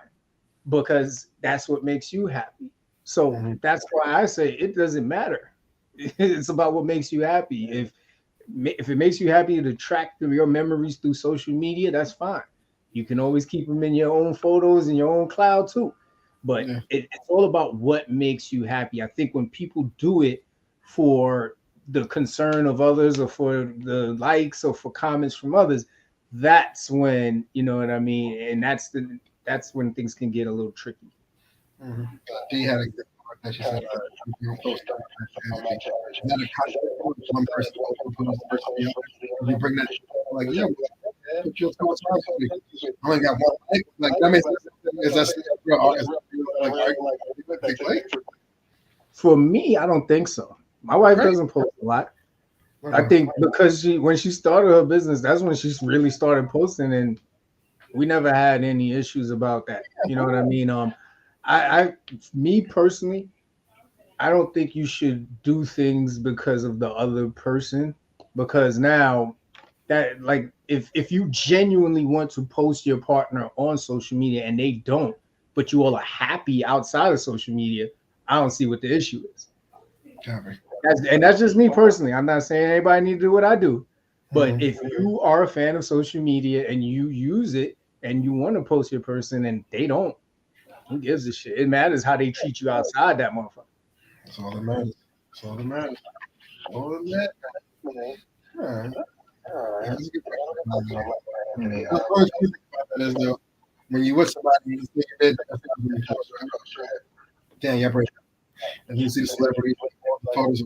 because that's what makes you happy. So that's why I say it doesn't matter. It's about what makes you happy. If it makes you happy to track your memories through social media, that's fine. You can always keep them in your own photos in your own cloud too. But it's all about what makes you happy. I think when people do it for the concern of others or for the likes or for comments from others, that's when, you know what I mean? And that's when things can get a little tricky. She had a good point that she said, one person, you bring that, like, yeah, put your thoughts on it. I only got one like, that makes sense. Is that like, for me, I don't think so. My wife doesn't post a lot. I think because when she started her business, that's when she really started posting, and we never had any issues about that. You know what I mean? Me personally, I don't think you should do things because of the other person, because now that, like, if you genuinely want to post your partner on social media and they don't, but you all are happy outside of social media, I don't see what the issue is. That's just me personally. I'm not saying anybody need to do what I do, but if you are a fan of social media and you use it and you want to post your person and they don't, who gives a shit? It matters how they treat you outside that motherfucker. That's all that matters. That's all that matters. All that matters. That's a good question. When you with somebody, you just think you did. Damn, you're breaking. And you see the celebrity photos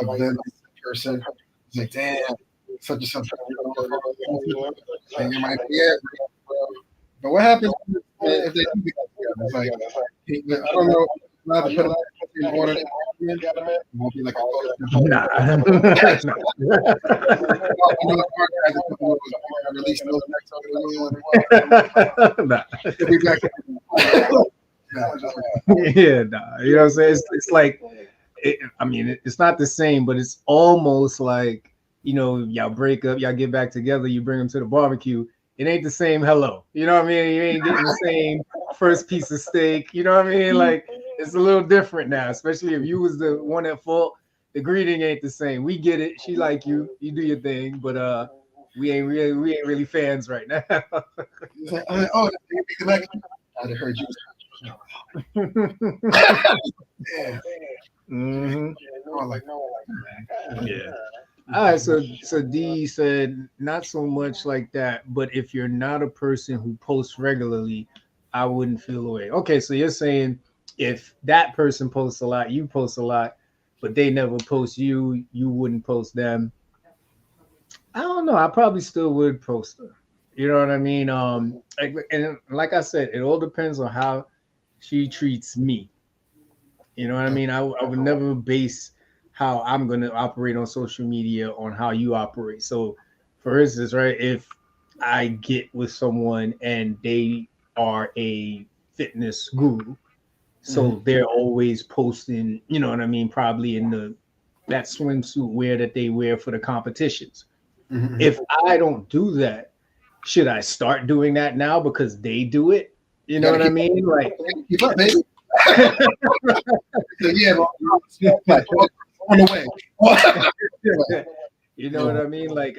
of them, person. It's like, damn, such and such. And you might be but what happens if they do get together? It's like, I don't know, not to put it in order. It won't be like a Nah. Nah. It'll be back. Yeah, nah. You know what I'm saying? It's like, it's not the same, but it's almost like, y'all break up, y'all get back together, you bring them to the barbecue. It ain't the same hello. You know what I mean? You ain't getting the same first piece of steak. You know what I mean? Like, it's a little different now, especially if you was the one at fault. The greeting ain't the same. We get it. She like you. You do your thing, but we ain't really fans right now. It's like, oh, I'd have heard you. Yeah. Mm-hmm. Yeah. All right, so D said not so much like that, but if you're not a person who posts regularly, I wouldn't feel away. Okay, so you're saying if that person posts a lot, you post a lot, but they never post you, you wouldn't post them. I don't know. I probably still would post her. You know what I mean? And like I said, it all depends on how she treats me. You know what I mean? I would never base how I'm going to operate on social media on how you operate. So, for instance, right, if I get with someone and they are a fitness guru, so they're always posting, you know what I mean, probably in that swimsuit wear that they wear for the competitions. Mm-hmm. If I don't do that, should I start doing that now because they do it? You know what I mean? Like, keep up, baby. So, yeah, like, on the way. You know what I mean? Like,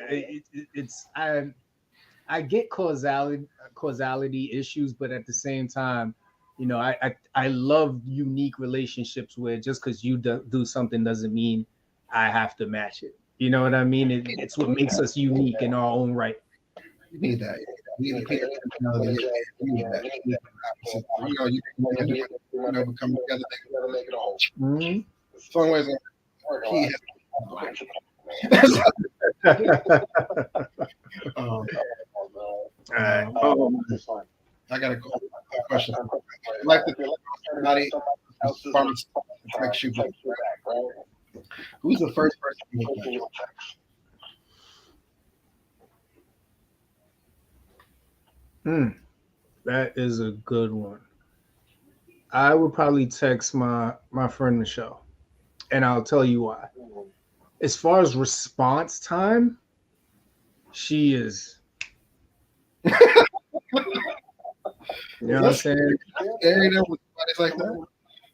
I get causality issues, but at the same time, I love unique relationships where just because you do something doesn't mean I have to match it. You know what I mean? It's what makes us unique in our own right. You need that. You need to pay attention. You need that. You come together, make it a whole. Mm-hmm. Some ways, he I got a question. Like somebody text you back, right? Who's the first person you text? That is a good one. I would probably text my friend Michelle, and I'll tell you why. As far as response time, she is. You know what I'm saying? Like that?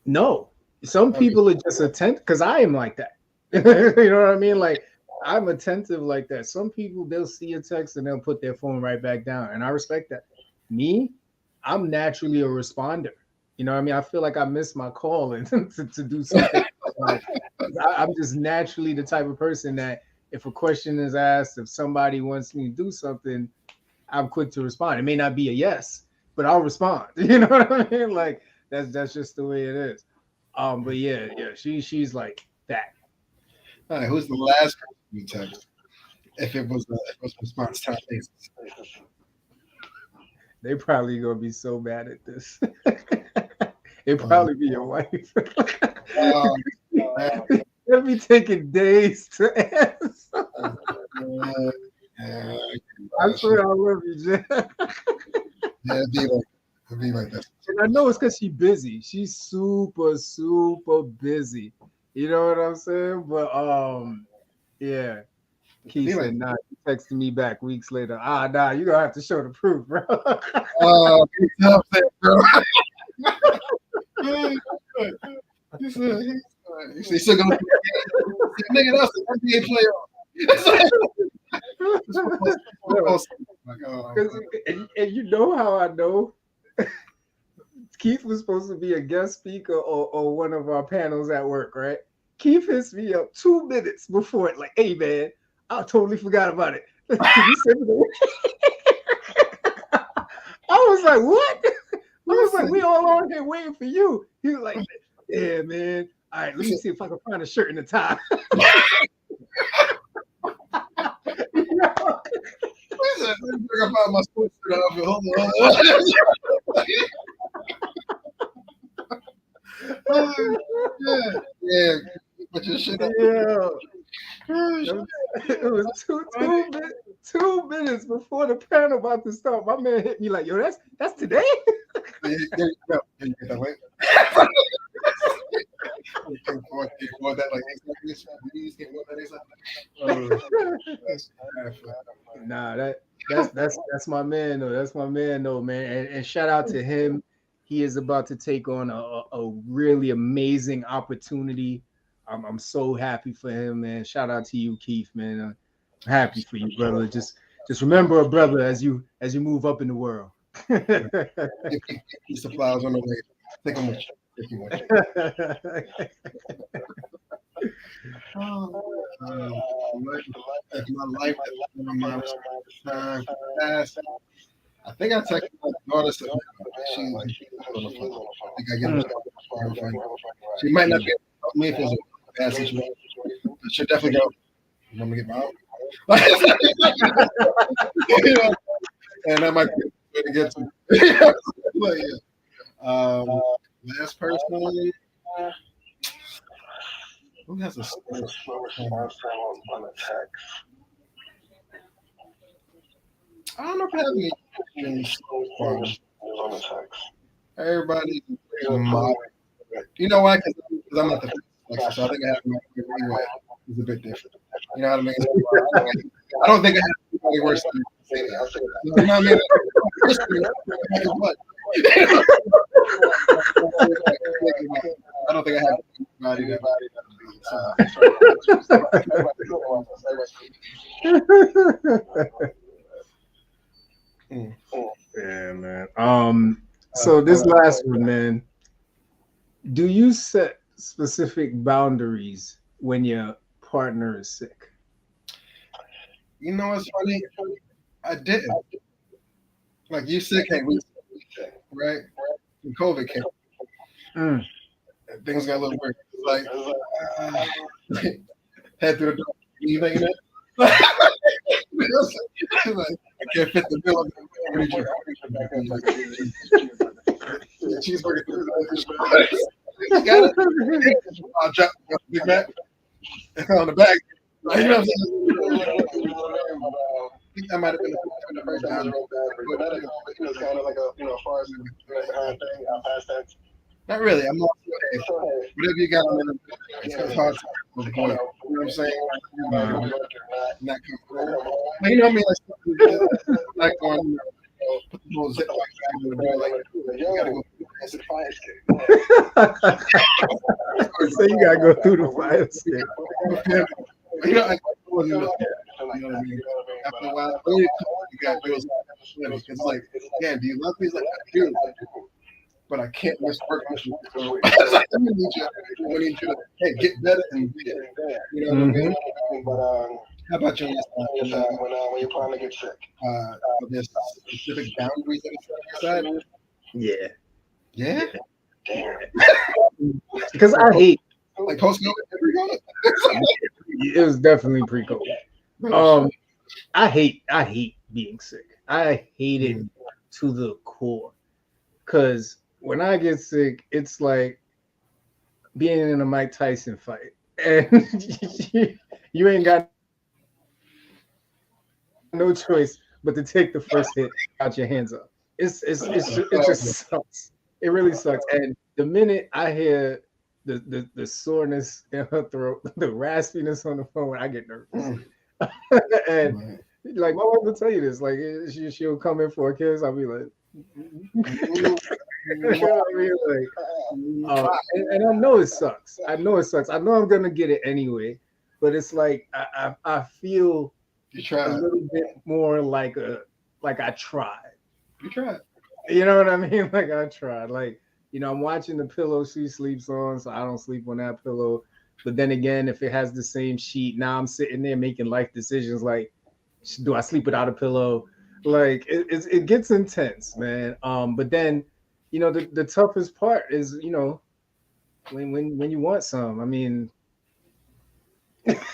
No, some people are just attentive because I am like that. You know what I mean? Like, I'm attentive like that. Some people, they'll see a text and they'll put their phone right back down, and I respect that. Me, I'm naturally a responder. You know what I mean? I feel like I missed my call and to do something. I'm just naturally the type of person that if a question is asked, if somebody wants me to do something, I'm quick to respond. It may not be a yes, but I'll respond. You know what I mean? Like, that's just the way it is. But yeah, she's like that. All right, who's the last person you text? If it was response time basis. They probably gonna be so mad at this. It'd probably be your wife. It'll be taking days to answer. I swear I love you, Jen. Yeah, it'd be like that. And I know it's because she's busy. She's super, super busy. You know what I'm saying? But yeah. Keith said, nah, he texted me back weeks later. Nah, you're gonna have to show the proof, bro. He's still gonna nigga, that's an NBA player. And you know how I know Keith was supposed to be a guest speaker or one of our panels at work, right? Keith hits me up 2 minutes before it, like, hey man, I totally forgot about it. I was like, what? I was like, we all on here waiting for you. He was like, yeah, man. All right, let me see if I can find a shirt and a tie. I found my sports suit outfit. Hold on. Yeah, put your shit up. Yeah. It was 2 minutes before the panel about to start. My man hit me like, yo, that's today? There you go. You get that link. You can forward that like Nah, that's my man though. That's my man though, man. And shout out to him. He is about to take on a really amazing opportunity. I'm so happy for him, man. Shout out to you, Keith, man. I'm happy for you, brother. Just remember, brother, as you move up in the world. Piece of flowers on the way. Take them with you. My life time past. I think I texted my daughter. She's on the phone. I think I get her. She might not be able to help me if it's a bad situation. But she'll definitely go, you want me to get my out? You know, and that might be a way to get to. But yeah. Last person. Who has a slow response on a text? I don't know if I have any slow response on a text. Everybody's moderate. You know why? Because I'm not the first, so I think I have my anyway. It's a bit different. You know what I mean? I don't think I have anybody worse than say that. You know what I mean? I don't think I have anybody that. Yeah, man. So this last one, man. Do you set specific boundaries when your partner is sick? You know what's funny? I didn't. Like you sick, hey, we sick, right? When COVID came, things got a little weird. Like head through the door. You thinking that? Like, I can't fit the bill. Cheeseburger. You got it? I'll drop Big Mac on the back. Like, you know what I'm saying? I think that might have been the first time. But that is kind of like a, far as thing, past tense. Not really. I'm not sure. Whatever you got on the it's hard to you know what I'm saying? Not comfortable. But you know what I mean? Like going, put the whole zip like that. You gotta go through the fire escape. So you gotta go through the fire escape. You know, you know what I mean? After a while, you got those. It's like, yeah, do you love me? It's like, I do. But I can't miss work with you. So I need you to, hey, get better and be it. You know what I mean? But how about you when your partner gets sick? There's specific boundaries that are set. Yeah. Yeah? Damn. Because I hate. Like post-COVID, pre-COVID? It was definitely pre-COVID. I hate being sick. I hate it to the core. Because when I get sick, it's like being in a Mike Tyson fight, and you ain't got no choice but to take the first hit out your hands up. It just sucks. It really sucks. And the minute I hear the soreness in her throat, the raspiness on the phone, I get nervous. And like my wife will tell you this, like she'll come in for a kiss, I'll be like. You know what I mean? Like, and I know it sucks. I know I'm gonna get it anyway, but it's like I feel a little bit more like I tried. You tried. You know what I mean? Like I tried. Like, I'm watching the pillow she sleeps on, so I don't sleep on that pillow. But then again, if it has the same sheet, now I'm sitting there making life decisions like, do I sleep without a pillow? Like it gets intense, man. But then, the toughest part is, when you want some. I mean, it's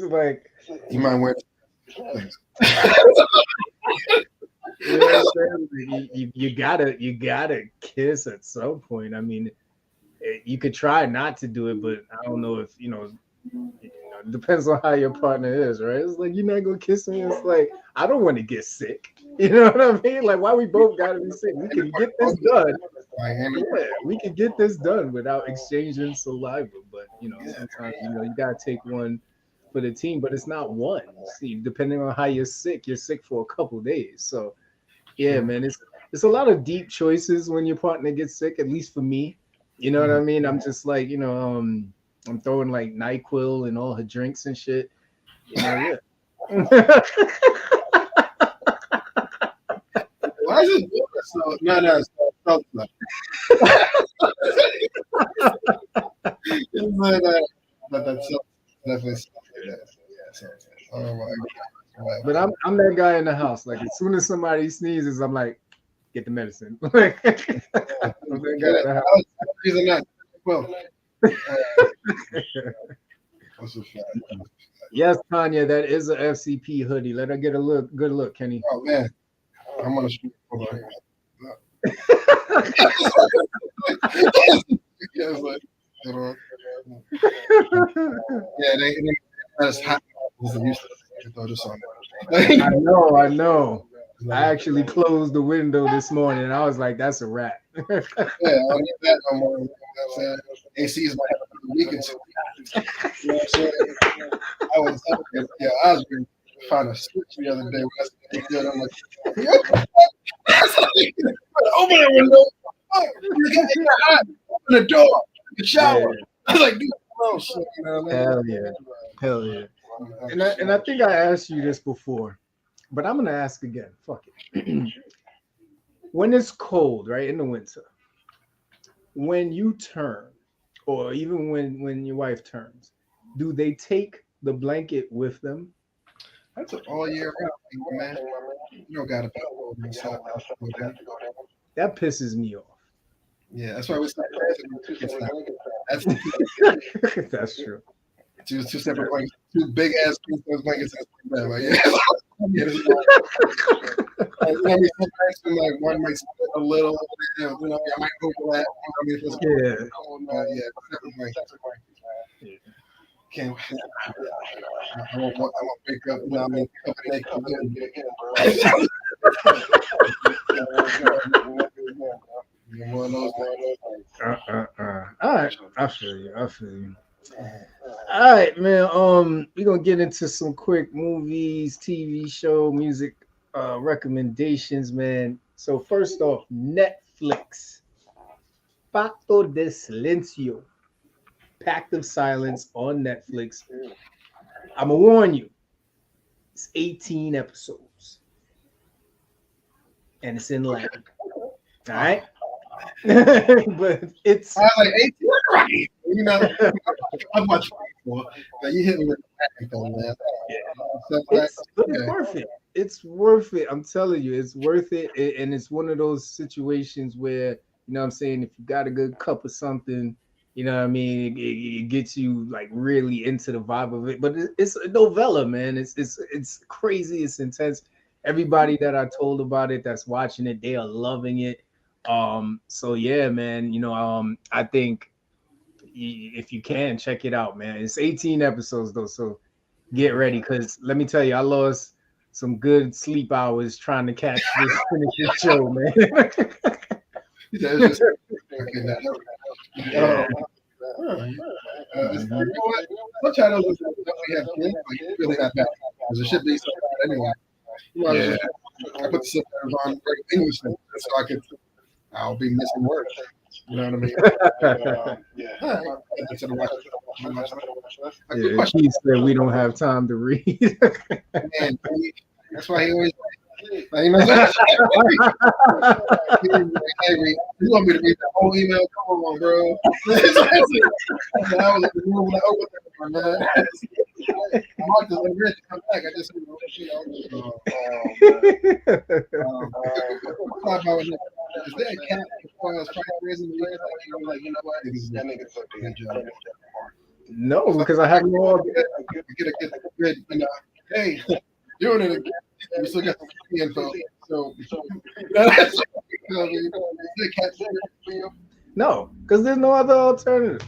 like you might wear. You gotta kiss at some point. I mean, You could try not to do it, but I don't know if it depends on how your partner is, right? It's like you're not gonna kiss me. It's like I don't want to get sick. You know what I mean? Like why we both gotta be sick? We can get this done. Yeah, we can get this done without exchanging saliva. But sometimes you gotta take one for the team, but it's not one. See, depending on how you're sick for a couple days. So yeah, man, it's a lot of deep choices when your partner gets sick, at least for me. You know what I mean? I'm just like, I'm throwing like NyQuil and all her drinks and shit. Yeah. Why is it so? No. That's definitely. Oh my God. But I'm that guy in the house. Like as soon as somebody sneezes, I'm like, get the medicine. I'm that guy in the house. Reason not. Well. Yes, Tanya, that is a FCP hoodie. Let her get a good look, Kenny. Oh man, I'm on a street. That's hot. I know. I actually closed the window this morning and I was like, that's a wrap. Yeah, I don't need that no more. You know what I'm saying? AC's might have a week or two. You know what I'm saying? I was really trying to switch the other day. I'm like, open the window. It's hot. Open the door. The shower. Yeah. I was like, dude, oh shit. You know what I mean? Hell yeah. And I think I asked you this before, but I'm gonna ask again. Fuck it. When it's cold, right, in the winter, when you turn, or even when your wife turns, do they take the blanket with them? That's an all year round, man. You don't gotta be outside. That pisses me off. Yeah, that's why we start. That's true. Two separate blankets, two big ass blankets. Like, yeah. Like one might split a little, I might overlap. Separate blankets. Can't. I won't wake up. All right, I feel you. All right, man. We're gonna get into some quick movies, TV show, music recommendations, man. So first off, Netflix. Pacto de Silencio. Pact of Silence on Netflix. I'm gonna warn you. It's 18 episodes. And it's in Latin. All right. But it's I was like 18, right? I'm watching before. But you hit me with the thing, man. It's worth it. It's worth it. I'm telling you, it's worth it. And it's one of those situations where, you know what I'm saying, if you got a good cup of something, you know what I mean, it gets you like really into the vibe of it. But it's a novella, man. It's crazy. It's intense. Everybody that I told about it that's watching it, they are loving it. So yeah, man, I think if you can check it out, man. It's 18 episodes though, so get ready, because let me tell you, I lost some good sleep hours trying to finish this show, man. What channels we have kids? Like, really not bad. Because it should be so bad anyway. I put the subtitles on English so I'll be missing words. You know what I mean? He said we don't have time to read. Man, that's why he always. Like, you know, you want me to read the whole email? Come on, bro. I was like, Mark is ready to come back. I just, is there a cat as far as raising the like, you know what? That nigga's so damn job. No, because I have no. Get a good, hey, doing it again. We still got the info. So No, because there's no other alternative.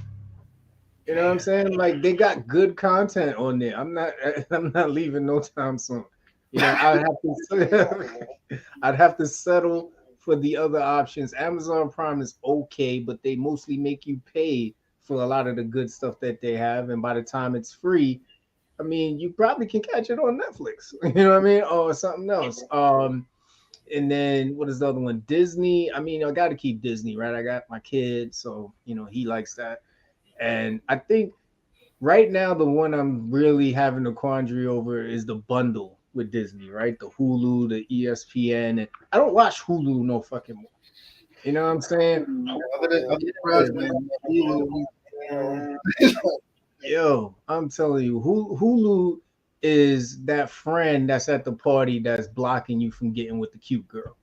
You know what I'm saying? Like they got good content on there. I'm not leaving no time soon. You know, I'd have to settle for the other options. Amazon Prime is okay, but they mostly make you pay for a lot of the good stuff that they have. And by the time it's free, I mean, you probably can catch it on Netflix. You know what I mean? Or something else. And then what is the other one? Disney. I mean, I got to keep Disney, right? I got my kid, so you know he likes that. And I think right now the one I'm really having a quandary over is the bundle with Disney, right? The Hulu, the ESPN. And I don't watch Hulu no fucking more. You know what I'm saying? Yo, I'm telling you, Hulu is that friend that's at the party that's blocking you from getting with the cute girl.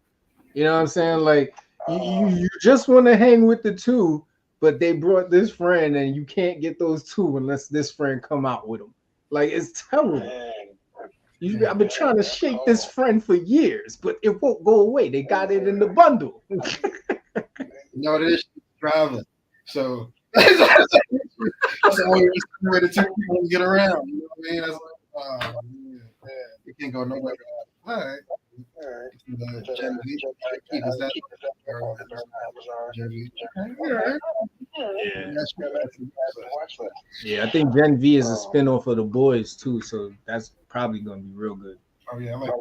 You know what I'm saying? Like you just want to hang with the two, but they brought this friend and you can't get those two unless this friend come out with them. Like it's terrible. I've been trying to shake this friend for years, but it won't go away. They got it in the bundle. No, it is traveling. So that's the only way to take people to get around. You know what I mean? That's like, you can't go nowhere. All right. Gen V. Is that Gen V? Yeah, I think Gen V is a spinoff of The Boys too, so that's probably gonna be real good. Oh yeah, I like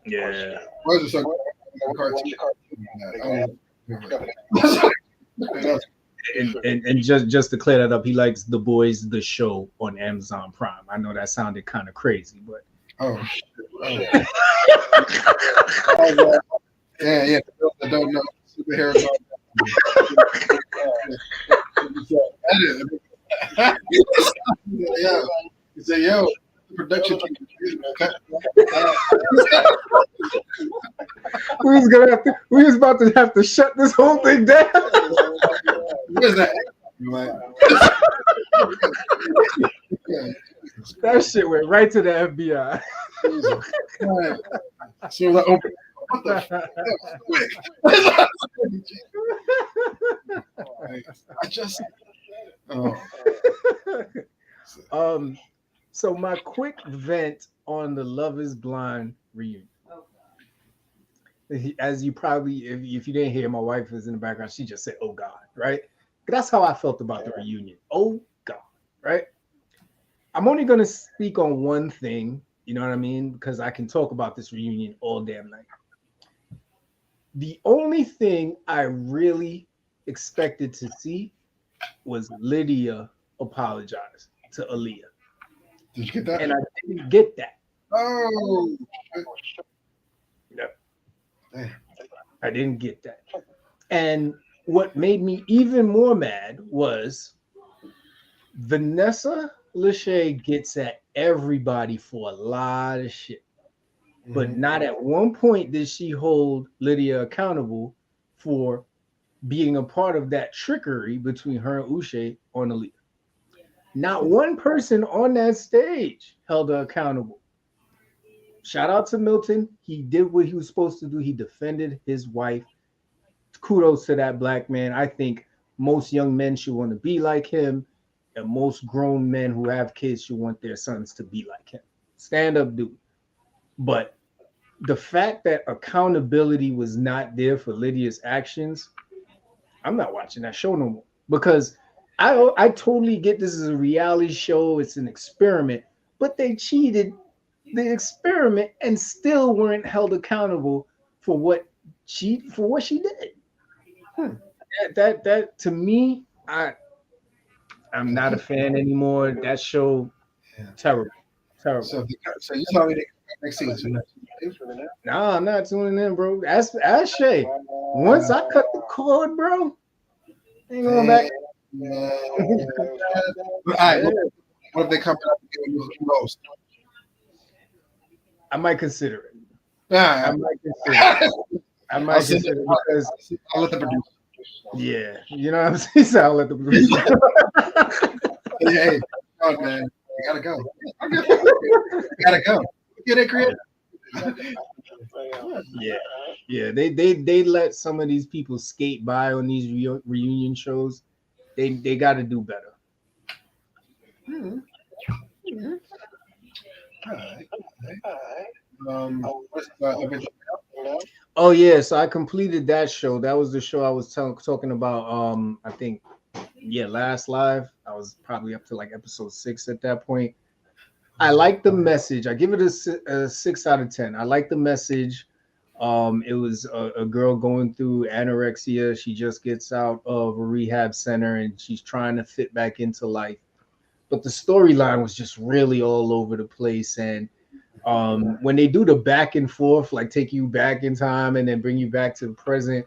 Yeah. Boys are so And just to clear that up, he likes The Boys, the show on Amazon Prime. I know that sounded kind of crazy, but yeah. I don't know superheroes. Yeah. You say, yo, production team. We was about to have to shut this whole thing down. What is that? That shit went right to the FBI. So like, open. What the I just so my quick vent on the Love is Blind reunion. As you probably, if you didn't hear, my wife is in the background. She just said, "Oh God," right? That's how I felt about the reunion. Oh God, right? I'm only gonna speak on one thing. You know what I mean? Because I can talk about this reunion all damn night. The only thing I really expected to see was Lydia apologize to Aaliyah. Did you get that? And I didn't get that. Oh. No. I didn't get that. And what made me even more mad was Vanessa Lachey gets at everybody for a lot of shit. But not at one point did she hold Lydia accountable for being a part of that trickery between her and Uche on Aaliyah. Not one person on that stage held her accountable. Shout out to Milton. He did what he was supposed to do. He defended his wife. Kudos to that black man. I think most young men should want to be like him, and most grown men who have kids should want their sons to be like him. Stand up dude. But the fact that accountability was not there for Lydia's actions, I'm not watching that show no more. Because I totally get this is a reality show. It's an experiment. But they cheated the experiment and still weren't held accountable for what she did. That to me, I'm not a fan anymore. That show, terrible. So you tell me they next season. No, I'm not tuning in, bro. Ask Shay. Once I cut the cord, bro, ain't going back. All right, what if they come out and give a new host? I might consider it. Yeah, I might consider it because I'll let the producer. Yeah, you know what I'm saying? So I'll let the producer. Hey, God, man, you gotta go. You gotta go. Get it, creative. Yeah. Yeah, they let some of these people skate by on these reunion shows. They got to do better. Hmm. Hmm. All right. What's everything else? Oh yeah, so I completed that show. That was the show I was talking about. I think last live. I was probably up to like episode 6 at that point. I like the message. I give it a 6 out of 10. I like the message. It was a girl going through anorexia. She just gets out of a rehab center and she's trying to fit back into life. But the storyline was just really all over the place. And when they do the back and forth, like take you back in time and then bring you back to the present,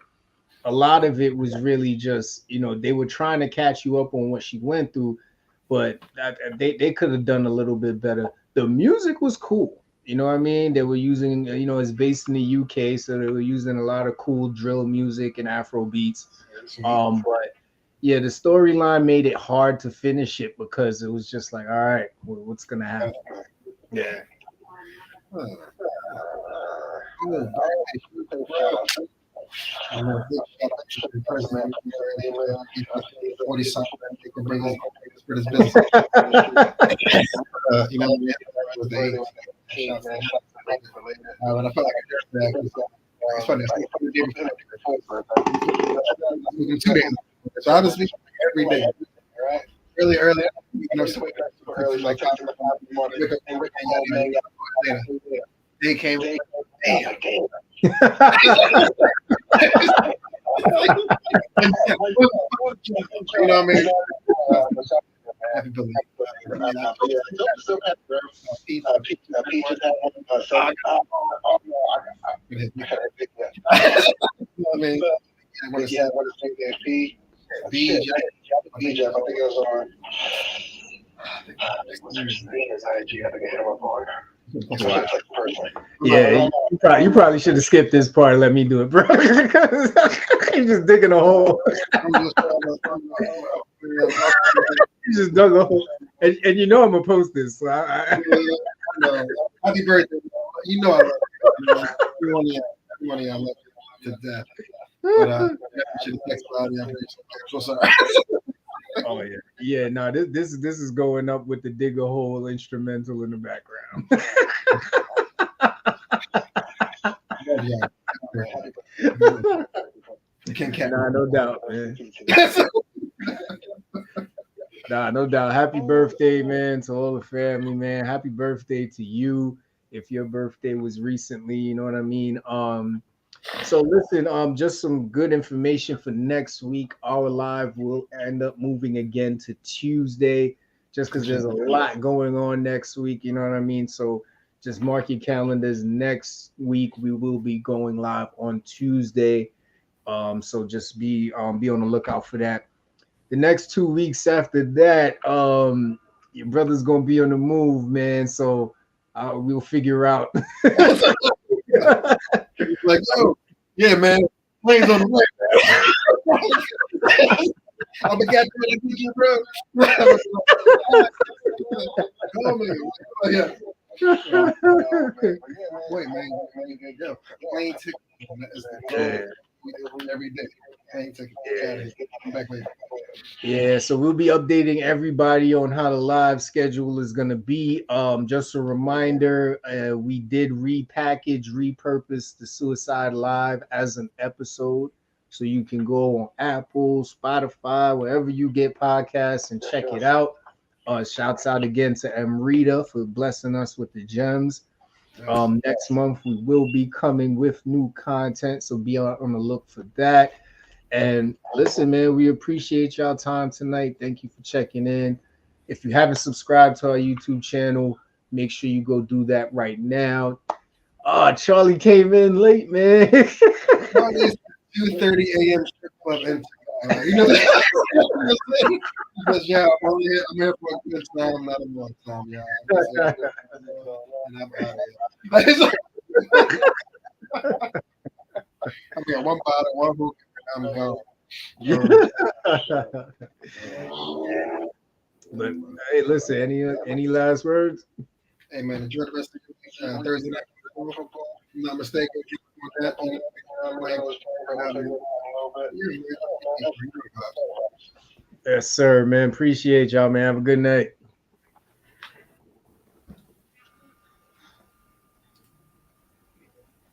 a lot of it was really just, they were trying to catch you up on what she went through, but they could have done a little bit better. The music was cool. You know what I mean? They were using, it's based in the UK, so they were using a lot of cool drill music and Afro beats. But yeah, the storyline made it hard to finish it because it was just like, all right, what's gonna happen? Yeah. I'm a big shout out to the president. He's 40 something. He can bring his business. You know, with the age. But I felt like I did that. It's funny. It's 2 days. So I was speaking every day. Really early. Early, like they came. Damn. You know what I mean? Happy birthday. I mean, I want to say that P. B. Jeff. I think it was on. Yeah, you probably should have skipped this part and let me do it, bro. You just digging a hole. You just dug a hole, and I'm gonna post this. So Happy birthday! You know I love you. Everyone I love you to death. But I should have texted Claudia. I'm so sorry. Oh yeah. No, this is going up with the dig a hole instrumental in the background. Nah, no doubt, man. Nah, no doubt. Happy birthday, man, to all the family, man. Happy birthday to you. If your birthday was recently, you know what I mean. So listen, just some good information for next week. Our live will end up moving again to Tuesday, just because there's a lot going on next week. You know what I mean? So just mark your calendars. Next week we will be going live on Tuesday. So just be on the lookout for that. The next 2 weeks after that, your brother's gonna be on the move, man. So we'll figure out. Like, oh, yeah, man. Planes on the way. I'm a guy to you, bro. Oh, man. Yeah. Wait, man. Yo, plane ticket every day. Plane ticket. Come back later. Yeah, so we'll be updating everybody on how the live schedule is going to be. Just a reminder, we did repurpose the Suicide Live as an episode. So you can go on Apple, Spotify, wherever you get podcasts and check it out. Shouts out again to Amrita for blessing us with the gems. Next month, we will be coming with new content. So be on the look for that. And listen, man, we appreciate y'all time tonight. Thank you for checking in. If you haven't subscribed to our YouTube channel, make sure you go do that right now. Oh, Charlie came in late, man. 2:30 a.m. strip club and you know because I'm here for a good time, not a long time, yeah. And I'm out of here. I mean, one bottle, one hook, and I'm gone. But hey, listen, any last words? Hey man, enjoy the rest of your Thursday night. If I'm not mistaken, Yes, sir, man. Appreciate y'all, man. Have a good night.